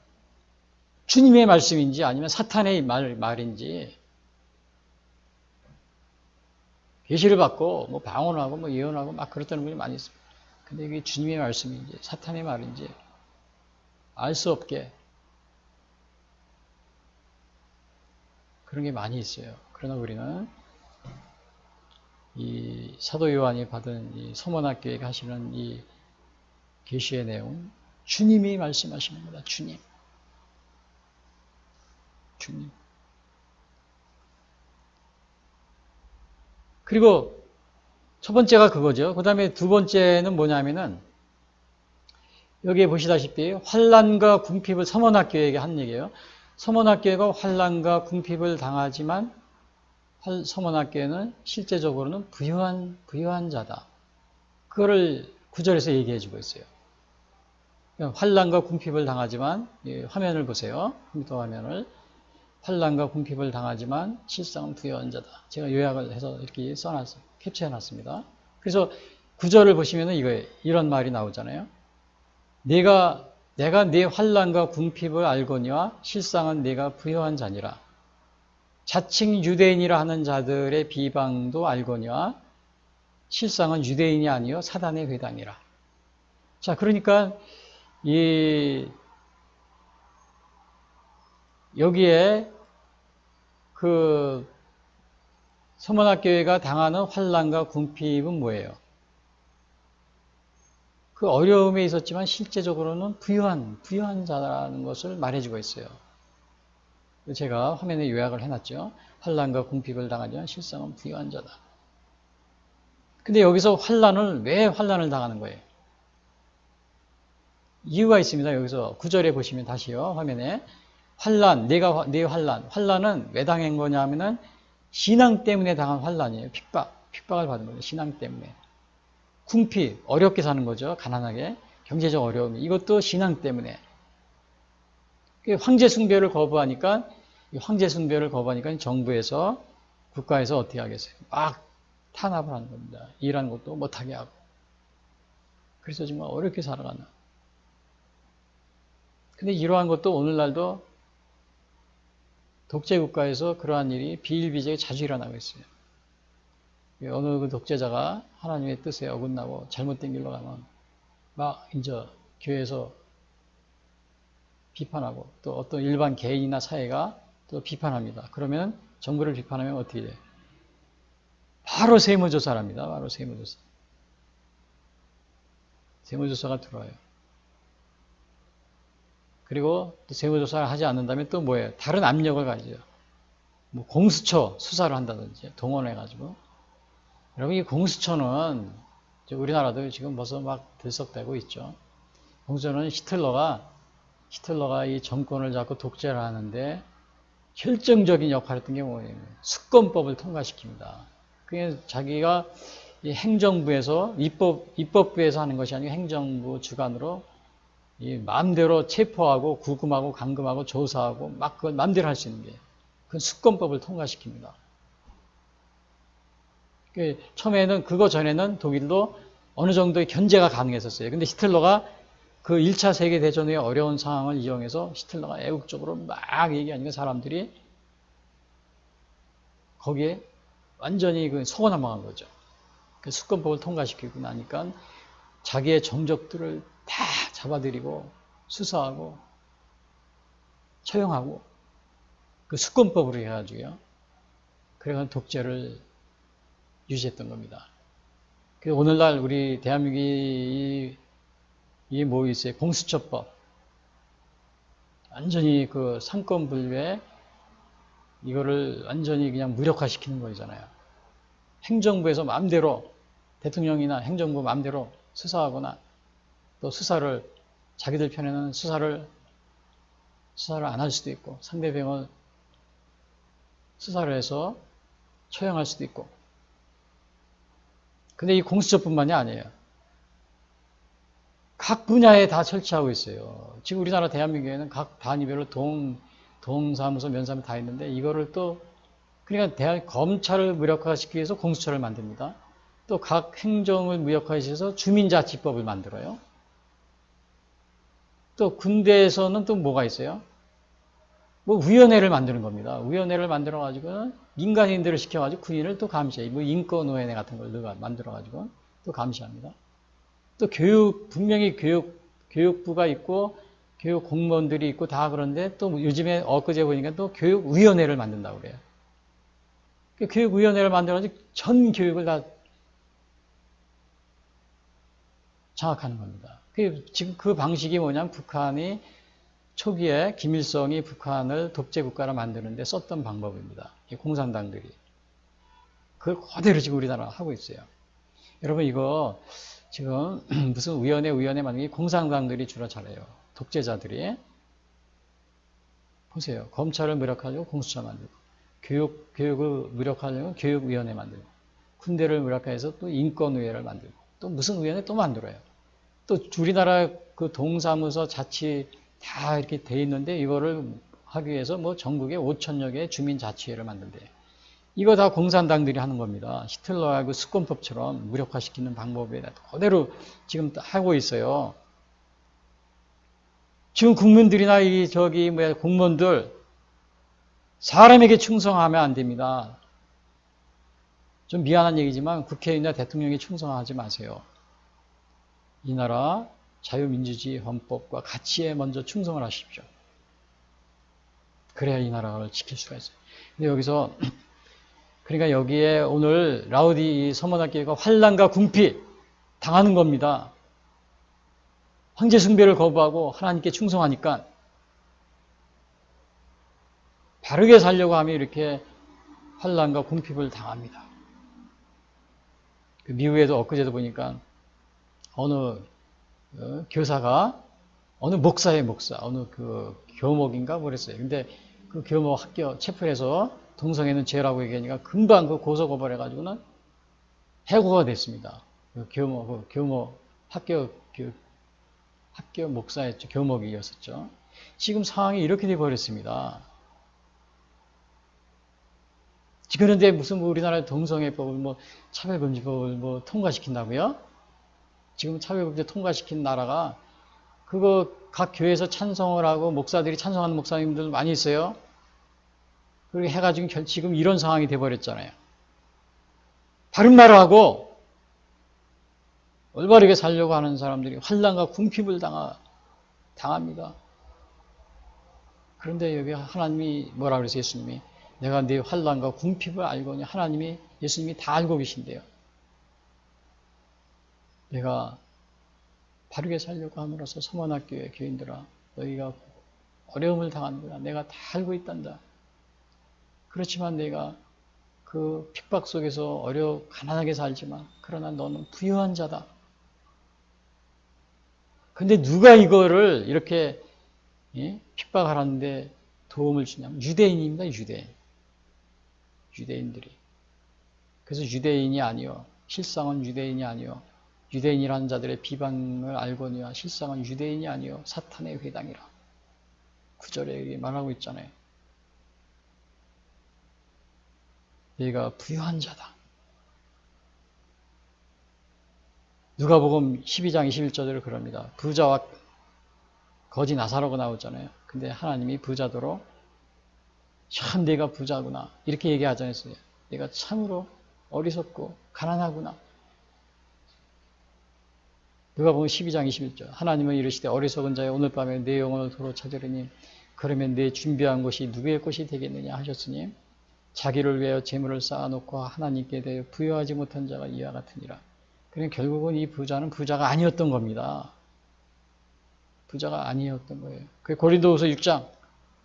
주님의 말씀인지 아니면 사탄의 말인지. 계시를 받고 뭐 방언하고 뭐 예언하고 막 그렇다는 분이 많이 있습니다. 근데 이게 주님의 말씀인지 사탄의 말인지 알 수 없게 그런 게 많이 있어요. 그러나 우리는 이 사도 요한이 받은 이 서머나 교회가 하시는 이 계시의 내용, 주님이 말씀하시는 거다. 주님. 그리고 첫 번째가 그거죠. 그 다음에 두 번째는 뭐냐면은 여기에 보시다시피 환난과 궁핍을 서머나 교회에게 한 얘기예요. 서머나 교회가 환난과 궁핍을 당하지만 서머나 교회는 실제적으로는 부유한 자다. 그거를 9절에서 얘기해 주고 있어요. 환난과 궁핍을 당하지만 화면을 보세요. 컴퓨터 화면을. 환난과 궁핍을 당하지만 실상은 부유한 자다. 제가 요약을 해서 이렇게 캡처해놨습니다. 그래서 구절을 보시면 이거예요. 이런 말이 나오잖아요. 내가 네 환난과 궁핍을 알거니와 실상은 내가 부유한 자니라. 자칭 유대인이라 하는 자들의 비방도 알거니와 실상은 유대인이 아니요 사단의 회당이라. 자, 그러니까 여기에 그 서문학교회가 당하는 환난과 궁핍은 뭐예요? 그 어려움에 있었지만 실제적으로는 부유한 자라는 것을 말해주고 있어요. 제가 화면에 요약을 해놨죠. 환난과 궁핍을 당하지만 실상은 부유한 자다. 근데 여기서 왜 환난을 당하는 거예요? 이유가 있습니다. 여기서 9절에 보시면 다시요. 화면에 환난, 내 환난은 왜 당한 거냐 하면은 신앙 때문에 당한 환난이에요. 핍박을 받은 거예요. 신앙 때문에. 궁핍, 어렵게 사는 거죠. 가난하게. 경제적 어려움. 이것도 신앙 때문에. 황제 숭배를 거부하니까 정부에서, 국가에서 어떻게 하겠어요? 막 탄압을 하는 겁니다. 일하는 것도 못하게 하고. 그래서 정말 어렵게 살아가는. 근데 이러한 것도 오늘날도 독재국가에서 그러한 일이 비일비재하게 자주 일어나고 있어요. 어느 그 독재자가 하나님의 뜻에 어긋나고 잘못된 길로 가면 막 이제 교회에서 비판하고 또 어떤 일반 개인이나 사회가 또 비판합니다. 그러면 정부를 비판하면 어떻게 돼요? 바로 세무조사를 합니다. 바로 세무조사. 세무조사가 들어와요. 그리고 또 세무조사를 하지 않는다면 또 뭐예요? 다른 압력을 가지죠. 뭐 공수처 수사를 한다든지 동원해가지고. 여러분 이 공수처는 우리나라도 지금 벌써 막 들썩대고 있죠. 공수처는 히틀러가 이 정권을 잡고 독재를 하는데 결정적인 역할을 했던 게 뭐예요? 수권법을 통과시킵니다. 그게 자기가 이 행정부에서 입법부에서 하는 것이 아니고 행정부 주관으로 이 마음대로 체포하고 구금하고 감금하고 조사하고 막 그걸 마음대로 할 수 있는 게 그 수권법을 통과시킵니다. 처음에는 그거 전에는 독일도 어느 정도의 견제가 가능했었어요. 근데 히틀러가 그 1차 세계대전의 어려운 상황을 이용해서 히틀러가 애국적으로 막 얘기하니까 사람들이 거기에 완전히 속아 넘어간 거죠. 그 수권법을 통과시키고 나니까 자기의 정적들을 다 잡아들이고 수사하고 처형하고 그 수권법으로 해가지고요. 그래서 독재를 유지했던 겁니다. 그래서 오늘날 우리 대한민국이 뭐 있어요? 공수처법. 완전히 그 상권분립에 이거를 완전히 그냥 무력화시키는 거잖아요. 행정부에서 마음대로 대통령이나 행정부 마음대로 수사하거나 또 수사를 자기들 편에는 수사를 안 할 수도 있고 상대방을 수사를 해서 처형할 수도 있고. 근데 이 공수처뿐만이 아니에요. 각 분야에 다 설치하고 있어요. 지금 우리나라 대한민국에는 각 단위별로 동사무소, 면사무소 다 있는데 이거를 또 그러니까 검찰을 무력화시키기 위해서 공수처를 만듭니다. 또 각 행정을 무력화시키기 위해서 주민자치법을 만들어요. 또 군대에서는 또 뭐가 있어요? 뭐 위원회를 만드는 겁니다. 위원회를 만들어가지고 민간인들을 시켜가지고 군인을 또 감시해. 뭐 인권위원회 같은 걸 만들어가지고 또 감시합니다. 또 분명히 교육부가 있고 교육 공무원들이 있고 다 그런데 또 요즘에 엊그제 보니까 또 교육위원회를 만든다고 그래요. 교육위원회를 만들어가지고 전 교육을 다 장악하는 겁니다. 지금 그 방식이 뭐냐면 북한이 초기에 김일성이 북한을 독재국가로 만드는데 썼던 방법입니다. 이 공산당들이. 그걸 그대로 지금 우리나라가 하고 있어요. 여러분 이거 지금 무슨 위원회 만드는 게 공산당들이 주로 잘해요. 독재자들이. 보세요. 검찰을 무력화하려고 공수처 만들고 교육을 무력화하려고 교육위원회 만들고 군대를 무력화해서 또 인권위원회를 만들고 또 무슨 위원회 또 만들어요. 또 우리나라 그 동사무소 자치 다 이렇게 돼 있는데 이거를 하기 위해서 뭐 전국에 5천여 개의 주민자치회를 만든대요. 이거 다 공산당들이 하는 겁니다. 히틀러하고 수권법처럼 무력화시키는 방법에 그대로 지금 하고 있어요. 지금 국민들이나 공무원들 사람에게 충성하면 안 됩니다. 좀 미안한 얘기지만 국회의원이나 대통령에 충성하지 마세요. 이 나라 자유민주주의 헌법과 가치에 먼저 충성을 하십시오. 그래야 이 나라를 지킬 수가 있어요. 근데 여기서 그러니까 여기에 오늘 라우디 서머나교회가 환난과 궁핍 당하는 겁니다. 황제 숭배를 거부하고 하나님께 충성하니까 바르게 살려고 하면 이렇게 환난과 궁핍을 당합니다. 미국에도 엊그제도 보니까 어느 교사가 어느 목사의 목사, 어느 그 교목인가 그랬어요. 근데 그 교목 학교 체포해서 동성애는 죄라고 얘기하니까 금방 그 고소고발해가지고는 해고가 됐습니다. 그 교목 학교 목사였죠. 교목이었었죠. 지금 상황이 이렇게 돼버렸습니다. 그런데 무슨 우리나라 동성애법을 차별금지법을 통과시킨다고요? 지금 차별금지 통과시킨 나라가 그거 각 교회에서 찬성을 하고 목사들이 찬성하는 목사님들 많이 있어요. 그렇게 해가지고 지금 이런 상황이 돼버렸잖아요. 바른 말을 하고 올바르게 살려고 하는 사람들이 환난과 궁핍을 당합니다. 그런데 여기 하나님이 뭐라 그랬어요? 예수님이 내가 네 환난과 궁핍을 알거니 예수님이 다 알고 계신대요. 내가 바르게 살려고 함으로써 서머나교회 교인들아 너희가 어려움을 당하는구나. 내가 다 알고 있단다. 그렇지만 내가 그 핍박 속에서 가난하게 살지만 그러나 너는 부유한 자다. 근데 누가 이거를 이렇게 핍박하는데 도움을 주냐면 유대인입니다. 유대인들이. 그래서 유대인이 아니요. 실상은 유대인이 아니요. 유대인이라는 자들의 비방을 알거니와 실상은 유대인이 아니요. 사탄의 회당이라. 9절에 말하고 있잖아요. 너희가 부유한 자다. 누가복음 12장 21절을 그럽니다. 부자와 거지 나사로가 나오잖아요. 근데 하나님이 부자도로 참 내가 부자구나 이렇게 얘기하지 않았어요. 내가 참으로 어리석고 가난하구나. 누가복음 12장 21절 하나님은 이르시되 어리석은 자여 오늘 밤에 내 영혼을 도로 찾으리니 그러면 내 준비한 것이 누구의 것이 되겠느냐 하셨으니 자기를 위하여 재물을 쌓아놓고 하나님께 대해 부여하지 못한 자가 이와 같으니라. 그러니까 결국은 이 부자는 부자가 아니었던 겁니다. 부자가 아니었던 거예요. 그 고린도후서 6장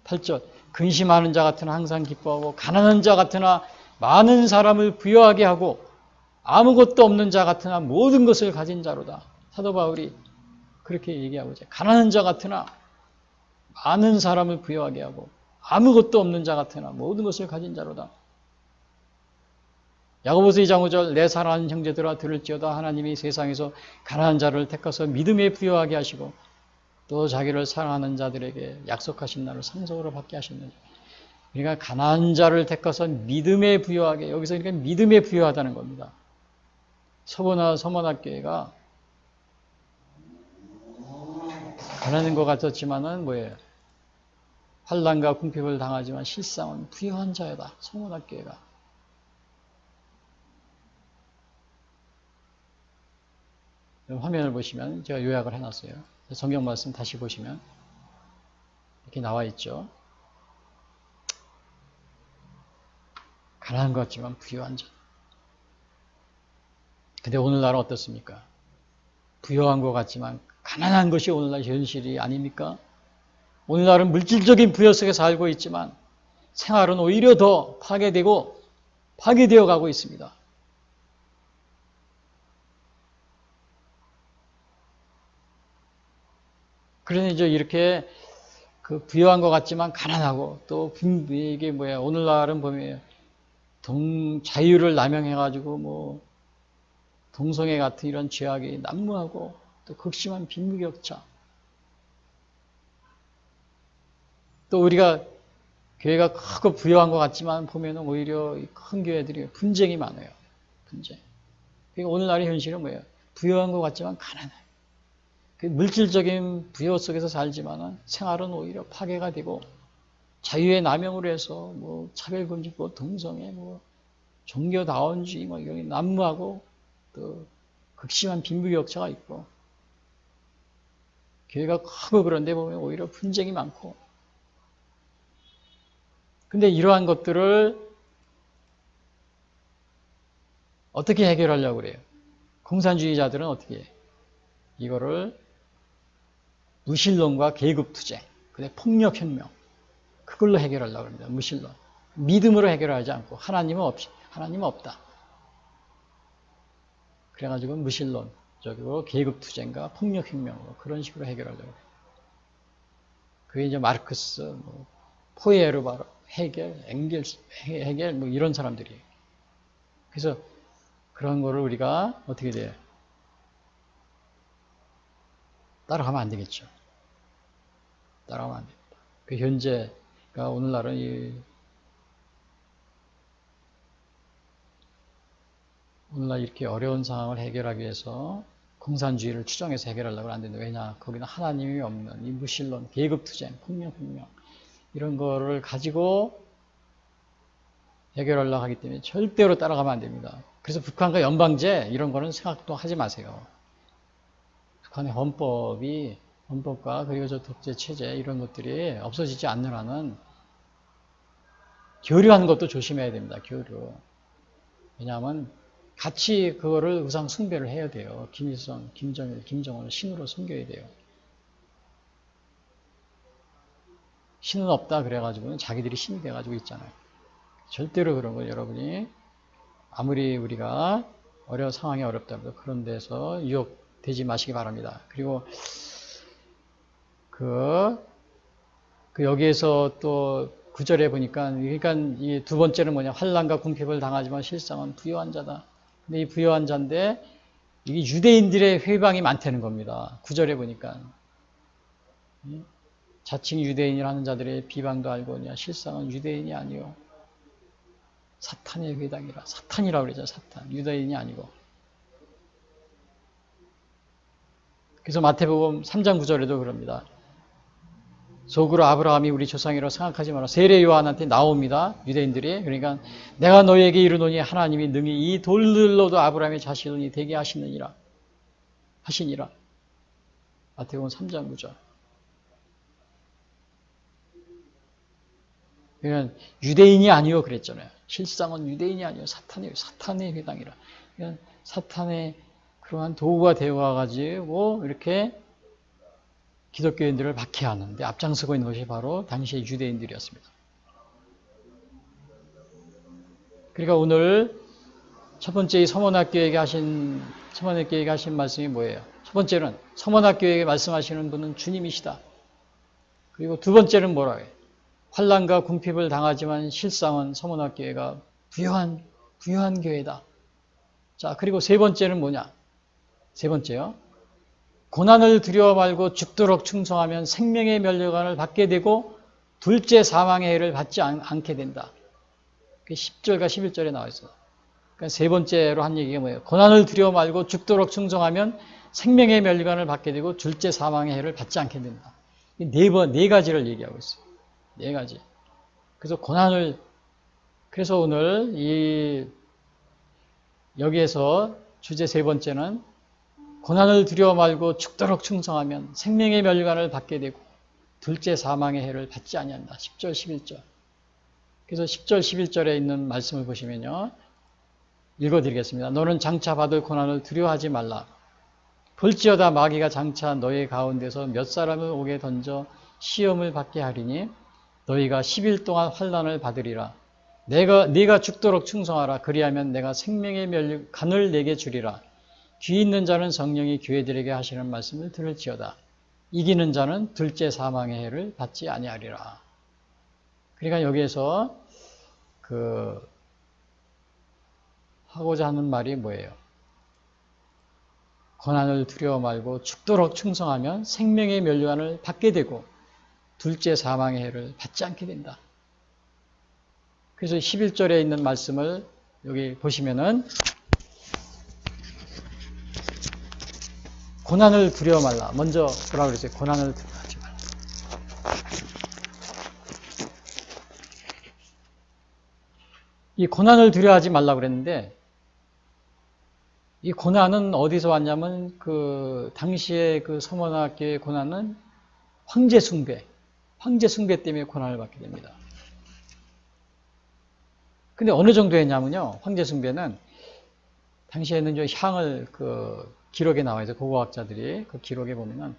8절 근심하는 자 같으나 항상 기뻐하고 가난한 자 같으나 많은 사람을 부여하게 하고 아무것도 없는 자 같으나 모든 것을 가진 자로다. 사도 바울이 그렇게 얘기하고 있어요. 가난한 자 같으나 많은 사람을 부여하게 하고 아무것도 없는 자 같으나 모든 것을 가진 자로다. 야고보서 2장 5절 내 사랑하는 형제들아 들을지어다 하나님이 세상에서 가난한 자를 택하서 믿음에 부여하게 하시고 또 자기를 사랑하는 자들에게 약속하신 날을 상속으로 받게 하셨느니라. 그러니까 가난한 자를 택하서 믿음에 부여하게 여기서 그러니까 믿음에 부여하다는 겁니다. 서머나교회가 가난한 것 같았지만은 뭐예요? 환난과 궁핍을 당하지만 실상은 부유한 자여다. 서머나교회가. 화면을 보시면 제가 요약을 해놨어요. 성경 말씀 다시 보시면 이렇게 나와 있죠. 가난한 것 같지만 부유한 자. 근데 오늘날은 어떻습니까? 부유한 것 같지만 가난한 것이 오늘날 현실이 아닙니까? 오늘날은 물질적인 부여 속에 살고 있지만 생활은 오히려 더 파괴되어 가고 있습니다. 그러니 이제 이렇게 그 부유한 것 같지만 가난하고 또 이게 뭐야 오늘날은 보면 자유를 남용해가지고 뭐 동성애 같은 이런 죄악이 난무하고 또 극심한 빈부격차 또 우리가 교회가 크고 부유한 것 같지만 보면은 오히려 큰 교회들이 분쟁이 많아요. 분쟁. 그러니까 오늘날의 현실은 뭐예요? 부유한 것 같지만 가난해요. 그 물질적인 부여 속에서 살지만은 생활은 오히려 파괴가 되고 자유의 남용으로 해서 뭐 차별금지, 뭐 동성애, 뭐 종교다원주의, 뭐 이런 게 난무하고 또 극심한 빈부격차가 있고 교회가 크고 그런데 보면 오히려 분쟁이 많고 근데 이러한 것들을 어떻게 해결하려고 그래요? 공산주의자들은 어떻게 해요? 이거를 무신론과 계급투쟁, 그다음에 폭력혁명 그걸로 해결하려고 합니다. 무신론. 믿음으로 해결하지 않고 하나님은 없다. 그래가지고 무신론적으로 계급투쟁과 폭력혁명으로 그런 식으로 해결하려고 해요. 그게 이제 마르크스, 뭐 포에르바르, 헤겔, 엥겔스, 헤겔 뭐 이런 사람들이에요. 그래서 그런 거를 우리가 어떻게 돼요? 따라가면 안 되겠죠. 따라가면 안 됩니다. 그 현재, 그러니까 오늘날은 오늘날 이렇게 어려운 상황을 해결하기 위해서 공산주의를 추정해서 해결하려고 안 되는데 왜냐? 거기는 하나님이 없는 이 무신론, 계급투쟁, 폭력혁명 이런 거를 가지고 해결하려고 하기 때문에 절대로 따라가면 안 됩니다. 그래서 북한과 연방제 이런 거는 생각도 하지 마세요. 북한의 헌법과 그리고 저 독재 체제 이런 것들이 없어지지 않는 한은 교류하는 것도 조심해야 됩니다. 교류. 왜냐하면 같이 그거를 우상 숭배를 해야 돼요. 김일성, 김정일, 김정은을 신으로 섬겨야 돼요. 신은 없다 그래가지고는 자기들이 신이 돼가지고 있잖아요. 절대로 그런 거 여러분이 아무리 우리가 상황이 어렵다고 그런 데서 유혹되지 마시기 바랍니다. 그리고 여기에서 또 9절에 보니까 그러니까 이 두 번째는 뭐냐? 환난과 궁핍을 당하지만 실상은 부유한 자다. 근데 이 부유한 자인데 이게 유대인들의 회방이 많다는 겁니다. 9절에 보니까 자칭 유대인이라는 자들의 비방도 알고냐? 실상은 유대인이 아니요 사탄의 회당이라. 사탄이라고 그러죠. 사탄. 유대인이 아니고. 그래서 마태복음 3장 9절에도 그럽니다. 속으로 아브라함이 우리 조상이라고 생각하지 마라. 세례 요한한테 나옵니다. 유대인들이. 그러니까 내가 너희에게 이르노니 하나님이 능히 이 돌들로도 아브라함의 자식이 되게 하시니라. 마태복음 3장 9절. 그러니까 유대인이 아니요 그랬잖아요. 실상은 유대인이 아니요 사탄의 회당이라. 그러니까 사탄의 그러한 도구가 되어가지고 이렇게 기독교인들을 박해하는데 앞장서고 있는 것이 바로 당시의 유대인들이었습니다. 그러니까 오늘 첫 번째 이 서문학교에게 하신 말씀이 뭐예요? 첫 번째는 서문학교에게 말씀하시는 분은 주님이시다. 그리고 두 번째는 뭐라고 해요? 환난과 궁핍을 당하지만 실상은 서문학교회가 부유한 교회다. 자, 그리고 세 번째는 뭐냐? 세 번째요. 고난을 두려워 말고 죽도록 충성하면 생명의 면류관을 받게 되고 둘째 사망의 해를 받지 않게 된다. 그게 10절과 11절에 나와 있어요. 그러니까 세 번째로 한 얘기가 뭐예요? 고난을 두려워 말고 죽도록 충성하면 생명의 면류관을 받게 되고 둘째 사망의 해를 받지 않게 된다. 네 가지를 얘기하고 있어요. 네 가지. 그래서 그래서 오늘 여기에서 주제 세 번째는 고난을 두려워 말고 죽도록 충성하면 생명의 면류관을 받게 되고 둘째 사망의 해를 받지 아니한다. 10절, 11절. 그래서 10절, 11절에 있는 말씀을 보시면요. 읽어드리겠습니다. 너는 장차 받을 고난을 두려워하지 말라. 볼지어다 마귀가 장차 너희 가운데서 몇 사람을 옥에 던져 시험을 받게 하리니 너희가 10일 동안 환난을 받으리라. 네가 죽도록 충성하라. 그리하면 내가 생명의 면류관을 내게 주리라. 귀 있는 자는 성령이 교회들에게 하시는 말씀을 들을지어다. 이기는 자는 둘째 사망의 해를 받지 아니하리라. 그러니까 여기에서 하고자 하는 말이 뭐예요? 고난을 두려워 말고 죽도록 충성하면 생명의 면류관을 받게 되고 둘째 사망의 해를 받지 않게 된다. 그래서 11절에 있는 말씀을 여기 보시면은 고난을 두려워 말라. 먼저 뭐라고 그랬어요? 고난을 두려워하지 말라. 이 고난을 두려워하지 말라고 그랬는데 이 고난은 어디서 왔냐면 그 당시에 그 서머나교의 고난은 황제 숭배 때문에 고난을 받게 됩니다. 근데 어느 정도였냐면요. 황제 숭배는 당시에는 좀 향을 그 기록에 나와 있어요. 고고학자들이 그 기록에 보면은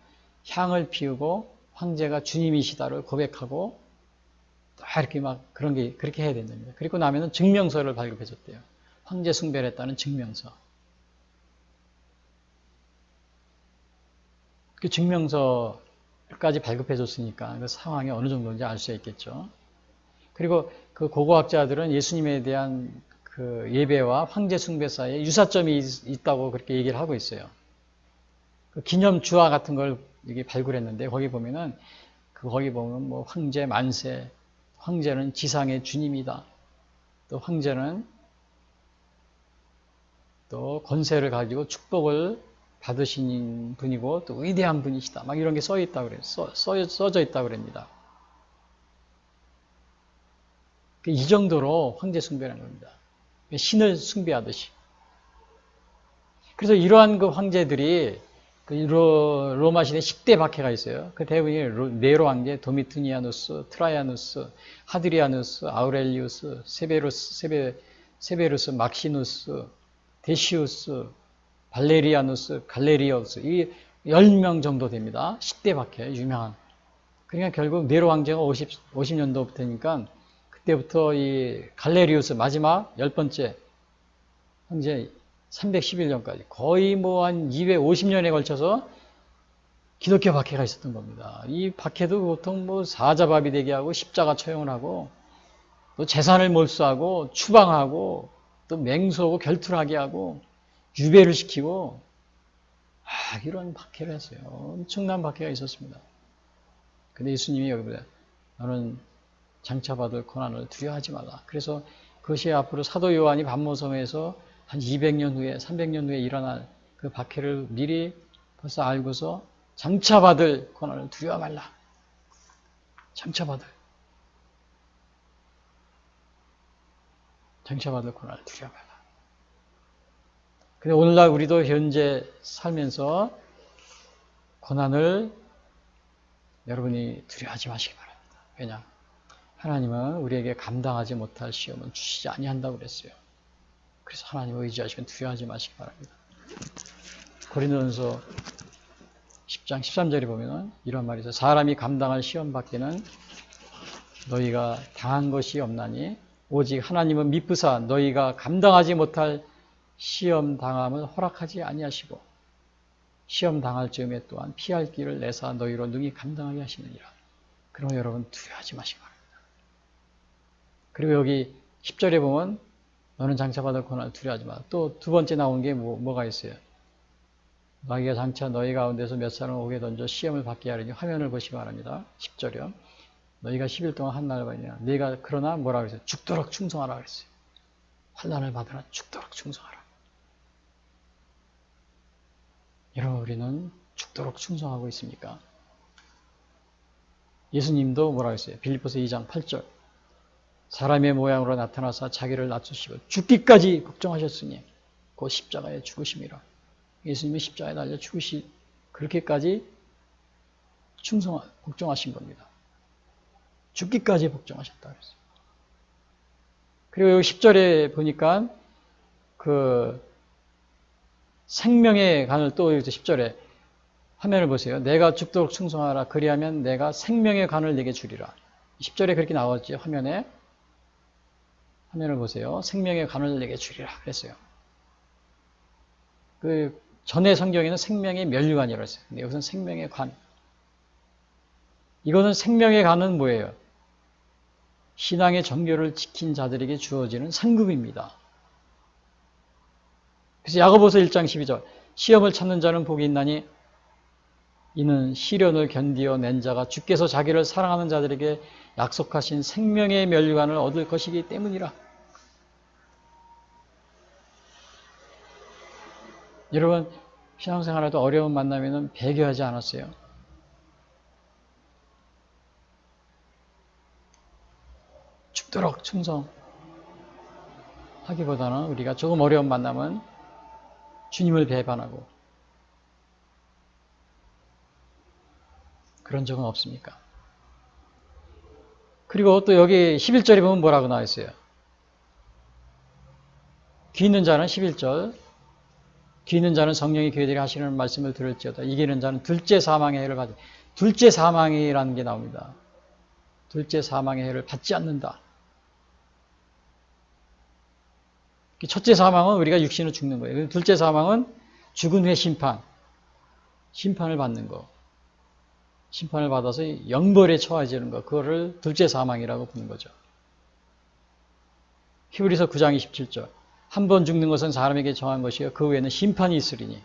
향을 피우고 황제가 주님이시다를 고백하고 이렇게 막 그런 게 그렇게 해야 된답니다. 그리고 나면은 증명서를 발급해 줬대요. 황제 숭배를 했다는 증명서. 그 증명서까지 발급해 줬으니까 그 상황이 어느 정도인지 알 수 있겠죠. 그리고 그 고고학자들은 예수님에 대한 그 예배와 황제 숭배 사이에 유사점이 있다고 그렇게 얘기를 하고 있어요. 그 기념 주화 같은 걸 이게 발굴했는데 거기 보면 뭐 황제 만세, 황제는 지상의 주님이다. 또 황제는 또 권세를 가지고 축복을 받으신 분이고 또 위대한 분이시다. 막 이런 게 써져 있다고 그럽니다. 이 정도로 황제 숭배라는 겁니다. 신을 숭배하듯이. 그래서 이러한 그 황제들이 그 로마 시대 10대 박해가 있어요. 그 대부분이 네로 황제, 도미트니아누스, 트라이아누스, 하드리아누스, 아우렐리우스, 세베루스, 막시누스, 데시우스, 발레리아누스, 갈레리우스 이 10명 정도 됩니다. 10대 박해 유명한. 그러니까 결국 네로 황제가 50년도부터니까 그때부터 이 갈레리우스 마지막 10번째 황제 311년까지 거의 뭐 한 250년에 걸쳐서 기독교 박해가 있었던 겁니다. 이 박해도 보통 뭐 사자밥이 되게 하고 십자가 처형을 하고 또 재산을 몰수하고 추방하고 또 맹수하고 결투하게 하고 유배를 시키고 이런 박해를 했어요. 엄청난 박해가 있었습니다. 근데 예수님이 여기보다 너는 장차받을 고난을 두려워하지 말라. 그래서 그것이 앞으로 사도 요한이 반모섬에서 한 200년 후에 300년 후에 일어날 그 박해를 미리 벌써 알고서 장차받을 고난을 두려워 말라. 장차받을 고난을 두려워 말라. 근데 오늘날 우리도 현재 살면서 고난을 여러분이 두려워하지 마시기 바랍니다. 왜냐? 하나님은 우리에게 감당하지 못할 시험은 주시지 아니한다고 그랬어요. 그래서 하나님을 의지하시면 두려워하지 마시기 바랍니다. 고린도전서 10장 13절에 보면 이런 말이 있어요. 사람이 감당할 시험 밖에는 너희가 당한 것이 없나니 오직 하나님은 미쁘사 너희가 감당하지 못할 시험 당함을 허락하지 아니하시고 시험 당할 즈음에 또한 피할 길을 내사 너희로 능히 감당하게 하시느니라. 그럼 여러분 두려워하지 마시기 바랍니다. 그리고 여기 10절에 보면 너는 장차받을 고난을 두려워하지 마. 또 두 번째 나온 게 뭐가 있어요? 마귀가 장차 너희 가운데서 몇 사람을 오게 던져 시험을 받게 하려니 화면을 보시기 바랍니다. 10절이요. 너희가 10일 동안 한 날을 받으냐. 너희가 그러나 뭐라고 그랬어요? 죽도록 충성하라 그랬어요. 환난을 받으라 죽도록 충성하라. 여러분 우리는 죽도록 충성하고 있습니까? 예수님도 뭐라고 했어요? 빌립보서 2장 8절. 사람의 모양으로 나타나서 자기를 낮추시고 죽기까지 걱정하셨으니 그 십자가에 죽으심이라. 예수님이 십자가에 달려 그렇게까지 복종하신 겁니다. 죽기까지 복종하셨다 그랬어요. 그리고 여기 10절에 보니까 그 생명의 간을 또 10절에 화면을 보세요. 내가 죽도록 충성하라. 그리하면 내가 생명의 간을 내게 주리라. 10절에 그렇게 나왔지 화면에. 화면을 보세요. 생명의 간을 내게 주리라 그랬어요. 그 전에 성경에는 생명의 면류관이라고 했어요. 근데 여기서는 생명의 관. 이거는 생명의 관은 뭐예요? 신앙의 정교를 지킨 자들에게 주어지는 상급입니다. 그래서 야고보서 1장 12절 시험을 참는 자는 복이 있나니 이는 시련을 견디어낸 자가 주께서 자기를 사랑하는 자들에게 약속하신 생명의 멸류관을 얻을 것이기 때문이라. 여러분, 신앙생활에도 어려운 만나면 배교하지 않았어요? 죽도록 충성하기보다는 우리가 조금 어려운 만나면 주님을 배반하고 그런 적은 없습니까? 그리고 또 여기 11절에 보면 뭐라고 나와 있어요? 귀 있는 자는 11절, 귀 있는 자는 성령이 그들에게 하시는 말씀을 들을지어다. 이기는 자는 둘째 사망의 해를 받지. 둘째 사망이라는 게 나옵니다. 둘째 사망의 해를 받지 않는다. 첫째 사망은 우리가 육신으로 죽는 거예요. 둘째 사망은 죽은 후에 심판을 받는 거. 심판을 받아서 영벌에 처해지는 것, 그거를 둘째 사망이라고 부르는 거죠. 히브리서 9장 27절. 한 번 죽는 것은 사람에게 정한 것이요 그 후에는 심판이 있으리니.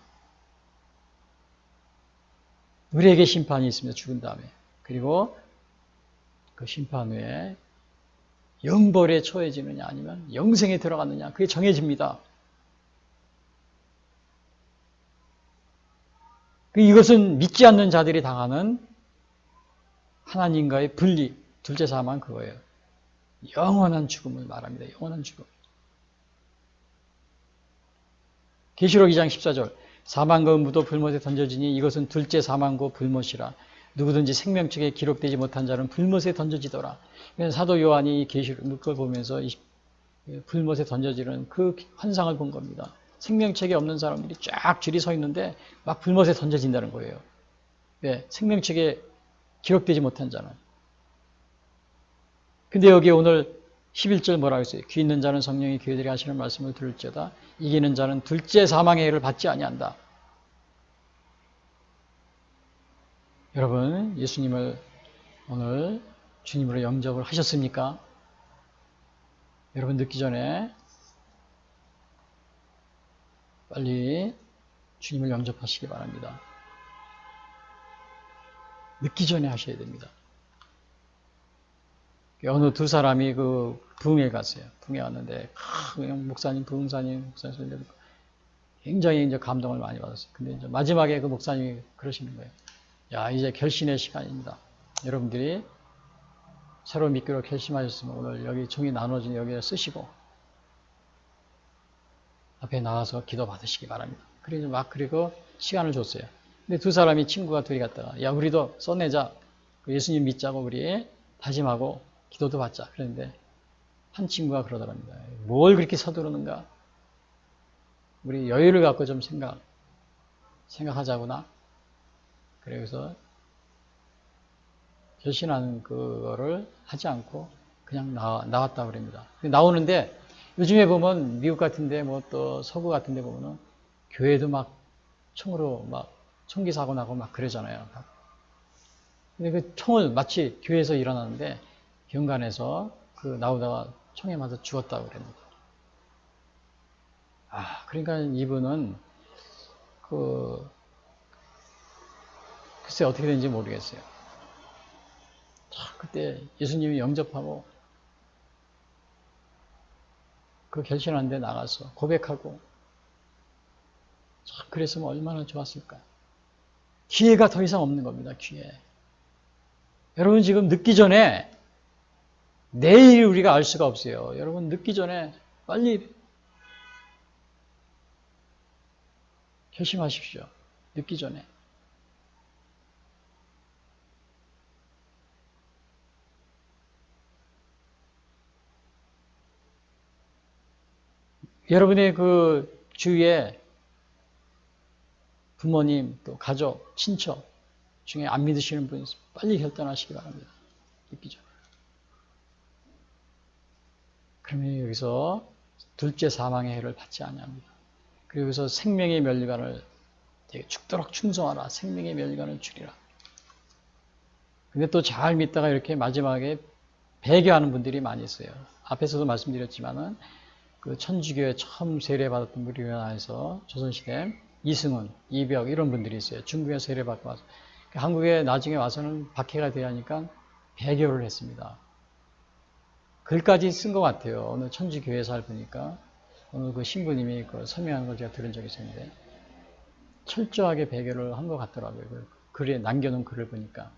우리에게 심판이 있습니다. 죽은 다음에. 그리고 그 심판 후에 영벌에 처해지느냐 아니면 영생에 들어갔느냐, 그게 정해집니다. 이것은 믿지 않는 자들이 당하는 하나님과의 분리, 둘째 사망은 그거예요. 영원한 죽음을 말합니다. 영원한 죽음. 계시록 2장 14절. 사망과 음부도 불못에 던져지니 이것은 둘째 사망고 불못이라. 누구든지 생명책에 기록되지 못한 자는 불못에 던져지더라. 사도 요한이 이 계시록을 보면서 불못에 던져지는 그 환상을 본 겁니다. 생명책에 없는 사람들이 쫙 줄이 서 있는데 막 불못에 던져진다는 거예요. 네, 생명책에 기록되지 못한 자는. 근데 여기 오늘 11절 뭐라고 했어요? 귀 있는 자는 성령이 그들에게 하시는 말씀을 들을지어다. 이기는 자는 둘째 사망의 해를 받지 아니한다. 여러분, 예수님을 오늘 주님으로 영접을 하셨습니까? 여러분, 늦기 전에 빨리 주님을 영접하시기 바랍니다. 늦기 전에 하셔야 됩니다. 어느 두 사람이 그 부흥회 갔어요. 부흥회 왔는데, 그냥 목사님, 부흥사님, 굉장히 이제 감동을 많이 받았어요. 근데 이제 마지막에 그 목사님이 그러시는 거예요. 야, 이제 결신의 시간입니다. 여러분들이 새로 믿기로 결심하셨으면 오늘 여기 종이 나눠진 여기에 쓰시고 앞에 나와서 기도 받으시기 바랍니다. 그리고 시간을 줬어요. 근데 두 사람이 친구가 둘이 갔다가 야, 우리도 써내자. 예수님 믿자고 우리 다짐하고 기도도 받자. 그런데 한 친구가 그러더랍니다. 뭘 그렇게 서두르는가? 우리 여유를 갖고 좀 생각하자구나. 그래서 결신하는 그거를 하지 않고 그냥 나왔다고 그럽니다. 나오는데 요즘에 보면 미국 같은데 뭐 또 서구 같은데 보면은 교회도 막 총으로 막 총기 사고 나고 막 그러잖아요. 근데 그 총을 마치 교회에서 일어나는데 경관에서 그 나오다가 총에 맞아 죽었다고 그럽니다. 그러니까 이분은 글쎄 어떻게 되는지 모르겠어요. 그때 예수님이 영접하고 그 결신한 데 나가서 고백하고 그랬으면 얼마나 좋았을까. 기회가 더 이상 없는 겁니다. 기회. 여러분 지금 늦기 전에 내일 우리가 알 수가 없어요. 여러분 늦기 전에 빨리 결심하십시오. 늦기 전에. 여러분의 그 주위에 부모님, 또 가족, 친척 중에 안 믿으시는 분이 있으면 빨리 결단하시기 바랍니다. 늦기 전에. 그러면 여기서 둘째 사망의 해를 받지 아니합니다. 그리고 여기서 생명의 멸류관을 되게 죽도록 충성하라. 생명의 멸류관을 주리라. 근데 또 잘 믿다가 이렇게 마지막에 배교하는 분들이 많이 있어요. 앞에서도 말씀드렸지만은 그 천주교에 처음 세례받았던 분이 안에서 조선시대 이승훈, 이벽 이런 분들이 있어요. 중국에 세례받고 와서. 한국에 나중에 와서는 박해가 돼야 하니까 배교를 했습니다. 글까지 쓴 것 같아요. 어느 천주교회에서 보니까 어느 그 신부님이 그 설명하는 걸 제가 들은 적이 있었는데 철저하게 배교를 한 것 같더라고요. 그 글에 남겨놓은 글을 보니까.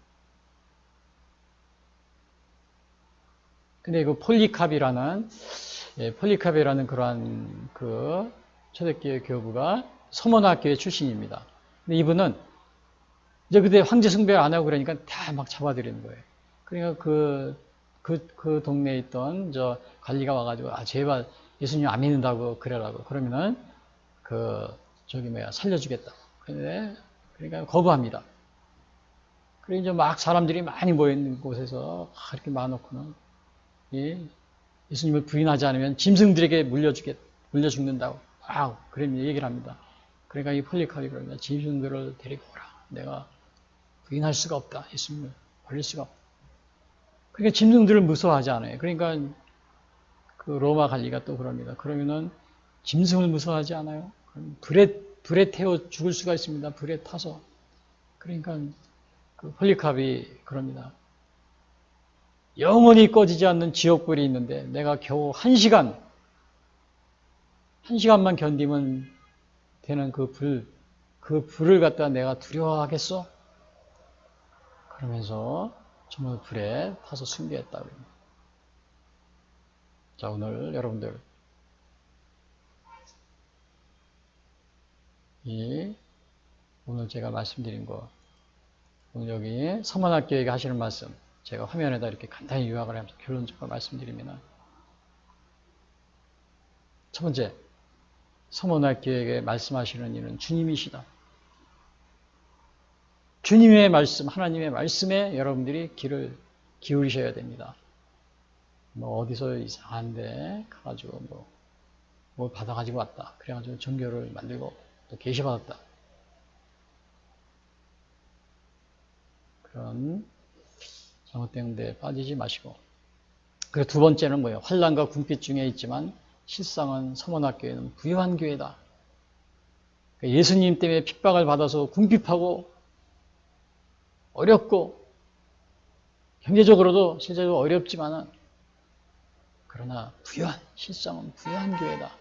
근데 그 폴리캅이라는 그러한 그 초대교회 교부가 서문학교회 출신입니다. 근데 이분은 이제 그때 황제 숭배를 안 하고 그러니까 다 막 잡아들이는 거예요. 그러니까 그 동네에 있던 저 관리가 와가지고 제발 예수님 안 믿는다고 그러라고 그러면은 살려주겠다고. 그러니까 거부합니다. 그리고 이제 막 사람들이 많이 모여있는 곳에서 이렇게 많아놓고는 예수님을 부인하지 않으면 짐승들에게 물려 죽는다고. 그런 얘기를 합니다. 그러니까 이 폴리캅이 그러면 짐승들을 데리고 오라. 내가 부인할 수가 없다. 예수님을 버릴 수가 없다. 그러니까 짐승들을 무서워하지 않아요. 그러니까 그 로마 관리가 또 그럽니다. 그러면은 짐승을 무서워하지 않아요. 그럼 불에 태워 죽을 수가 있습니다. 불에 타서. 그러니까 그 폴리캅이 그럽니다. 영원히 꺼지지 않는 지옥불이 있는데 내가 겨우 1시간만 견디면 되는 그 불을 갖다 내가 두려워하겠어? 그러면서 정말 불에 타서 숭배했다. 자, 오늘 여러분들 오늘 제가 말씀드린 거 오늘 여기 서문학교에게 하시는 말씀 제가 화면에다 이렇게 간단히 요약을 하면서 결론적으로 말씀드리면 첫 번째, 서문학교에게 말씀하시는 이는 주님이시다. 주님의 말씀, 하나님의 말씀에 여러분들이 귀를 기울이셔야 됩니다. 어디서 이상한데 가가지고 뭐 받아가지고 왔다. 그래가지고 종교를 만들고 또 계시받았다. 그런 잘못된 데 빠지지 마시고. 그리고 두 번째는 뭐예요? 환난과 궁핍 중에 있지만 실상은 서문학교회는 부유한 교회다. 예수님 때문에 핍박을 받아서 궁핍하고 어렵고 경제적으로도 실제로 어렵지만은 그러나 실상은 부유한 교회다.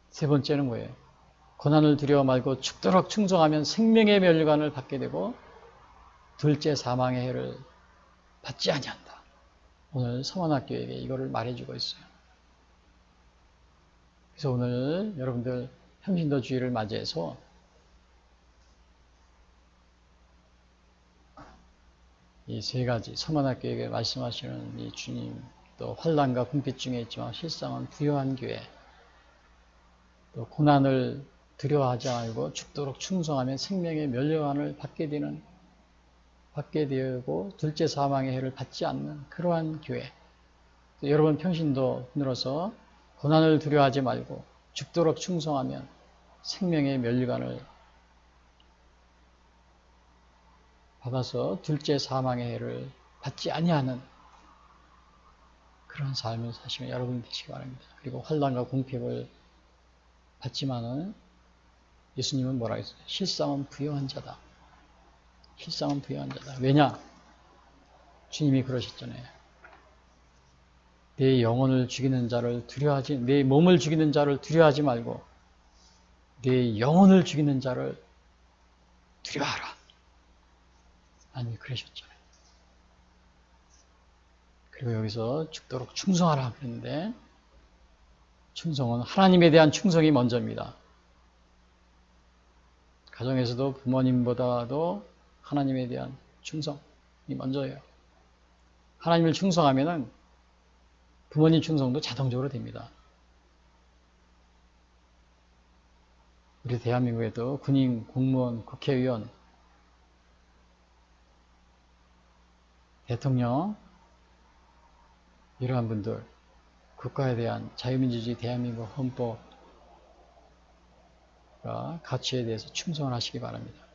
세 번째는 뭐예요? 고난을 두려워 말고 죽도록 충성하면 생명의 면류관을 받게 되고 둘째 사망의 해를 받지 아니한다. 오늘 서문학교에게 이거를 말해주고 있어요. 그래서 오늘 여러분들 평신도 주일을 맞이해서 이 세 가지 서문학교에게 말씀하시는 이 주님, 또 환난과 궁핍 중에 있지만 실상은 부유한 교회, 또 고난을 두려워하지 말고 죽도록 충성하면 생명의 면류관을 받게 되고 둘째 사망의 해를 받지 않는 그러한 교회. 여러분 평신도 늘어서 고난을 두려워하지 말고 죽도록 충성하면 생명의 면류관을 받아서 둘째 사망의 해를 받지 아니하는 그런 삶을 사시면 여러분이 되시기 바랍니다. 그리고 환난과 궁핍을 받지만은 예수님은 뭐라 했어요? 실상은 부유한 자다. 실상은 부유한 자다. 왜냐? 주님이 그러셨잖아요. 내 영혼을 죽이는 자를 내 몸을 죽이는 자를 두려워하지 말고 내 영혼을 죽이는 자를 두려워하라. 하나님이 그러셨잖아요. 그리고 여기서 죽도록 충성하라 그랬는데 충성은 하나님에 대한 충성이 먼저입니다. 가정에서도 부모님보다도 하나님에 대한 충성이 먼저예요. 하나님을 충성하면은 부모님 충성도 자동적으로 됩니다. 우리 대한민국에도 군인, 공무원, 국회의원, 대통령 이러한 분들 국가에 대한 자유민주주의 대한민국 헌법과 가치에 대해서 충성을 하시기 바랍니다.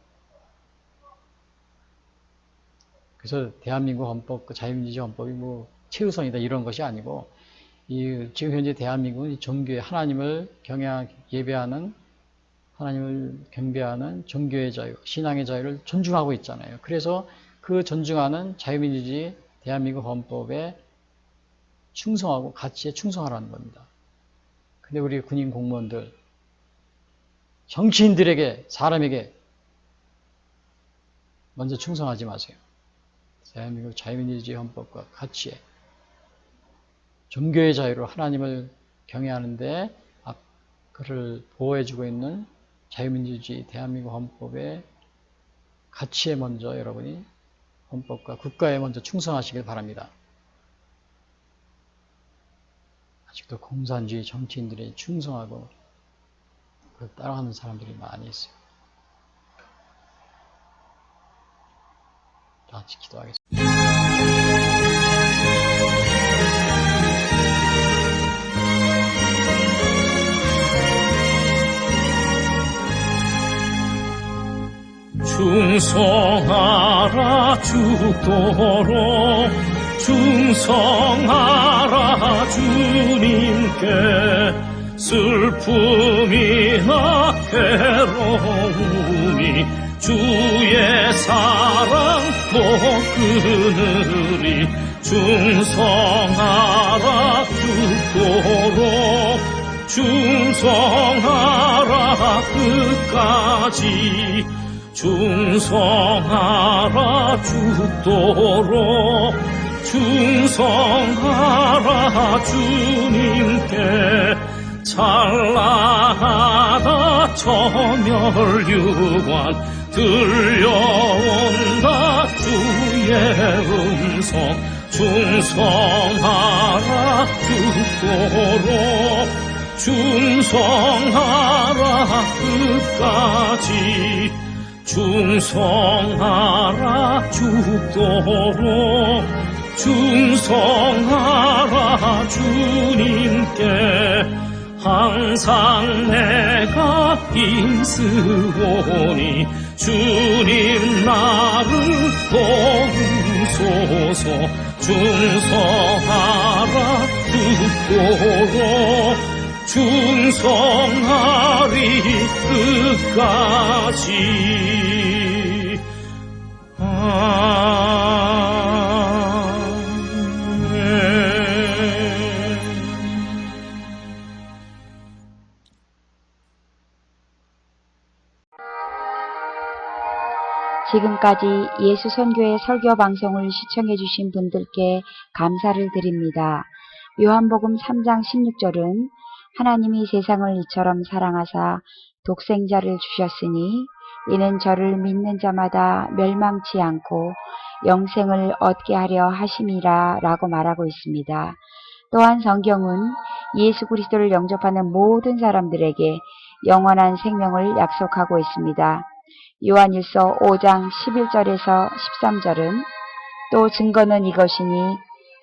그래서 대한민국 헌법, 자유민주주의 헌법이 최우선이다 이런 것이 아니고 지금 현재 대한민국은 종교의 하나님을 예배하는 하나님을 경배하는 종교의 자유, 신앙의 자유를 존중하고 있잖아요. 그래서 그 존중하는 자유민주주의 대한민국 헌법에 충성하고 가치에 충성하라는 겁니다. 근데 우리 군인 공무원들, 정치인들에게, 사람에게 먼저 충성하지 마세요. 대한민국 자유민주주의 헌법과 가치에, 종교의 자유로 하나님을 경외하는데 그를 보호해주고 있는 자유민주주의 대한민국 헌법의 가치에 먼저 여러분이 헌법과 국가에 먼저 충성하시길 바랍니다. 아직도 공산주의 정치인들에 충성하고 그걸 따라가는 사람들이 많이 있어요. 다 같이 기도하겠습니다. 충성하라 죽도록 충성하라 주님께 슬픔이나 괴로움이 주의 사랑 못 끊으리 충성하라 죽도록 충성하라 끝까지 충성하라 죽도록 충성하라 주님께 찬란하다 천멸유관 들려온다 주의 음성 충성하라 죽도록 충성하라 끝까지 충성하라 죽도록 충성하라 주님께 항상 내가 힘쓰오니 주님 나를 도우소서 충성하라 죽도록 충성하리 끝까지 지금까지 예수선교의 설교 방송을 시청해 주신 분들께 감사를 드립니다. 요한복음 3장 16절은 하나님이 세상을 이처럼 사랑하사 독생자를 주셨으니 이는 저를 믿는 자마다 멸망치 않고 영생을 얻게 하려 하심이라 라고 말하고 있습니다. 또한 성경은 예수 그리스도를 영접하는 모든 사람들에게 영원한 생명을 약속하고 있습니다. 요한일서 5장 11절에서 13절은 또 증거는 이것이니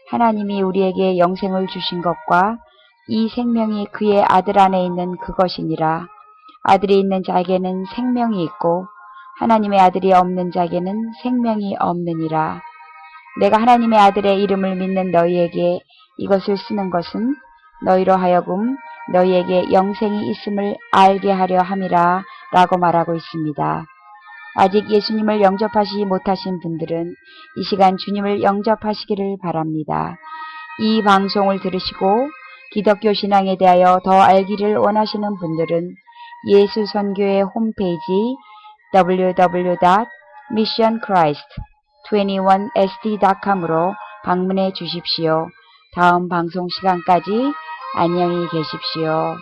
하나님이 우리에게 영생을 주신 것과 이 생명이 그의 아들 안에 있는 그것이니라. 아들이 있는 자에게는 생명이 있고 하나님의 아들이 없는 자에게는 생명이 없느니라. 내가 하나님의 아들의 이름을 믿는 너희에게 이것을 쓰는 것은 너희로 하여금 너희에게 영생이 있음을 알게 하려 함이라 라고 말하고 있습니다. 아직 예수님을 영접하시지 못하신 분들은 이 시간 주님을 영접하시기를 바랍니다. 이 방송을 들으시고 기독교 신앙에 대하여 더 알기를 원하시는 분들은 예수선교회 홈페이지 www.missionchrist21sd.com으로 방문해 주십시오. 다음 방송 시간까지 안녕히 계십시오.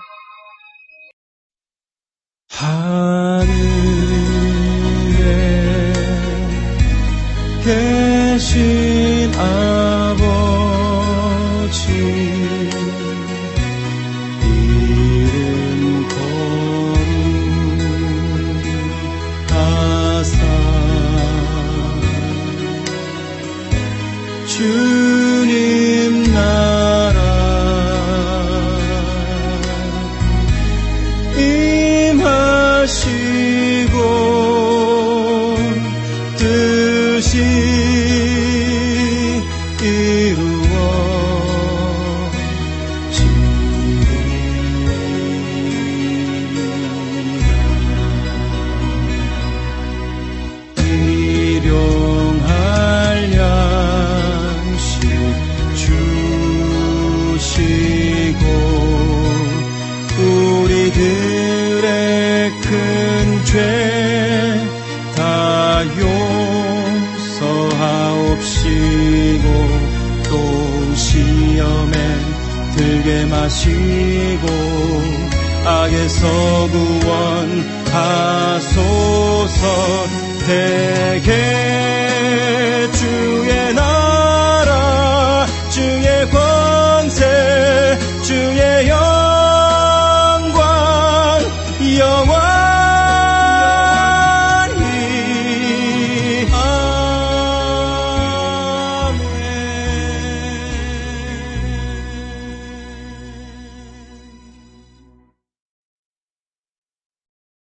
계신 아버지 이름 거룩하사 주님 나라 임하시고 뜻이 용서하옵시고 또 시험에 들게 마시고 악에서 구원하소서. 대개 주의 나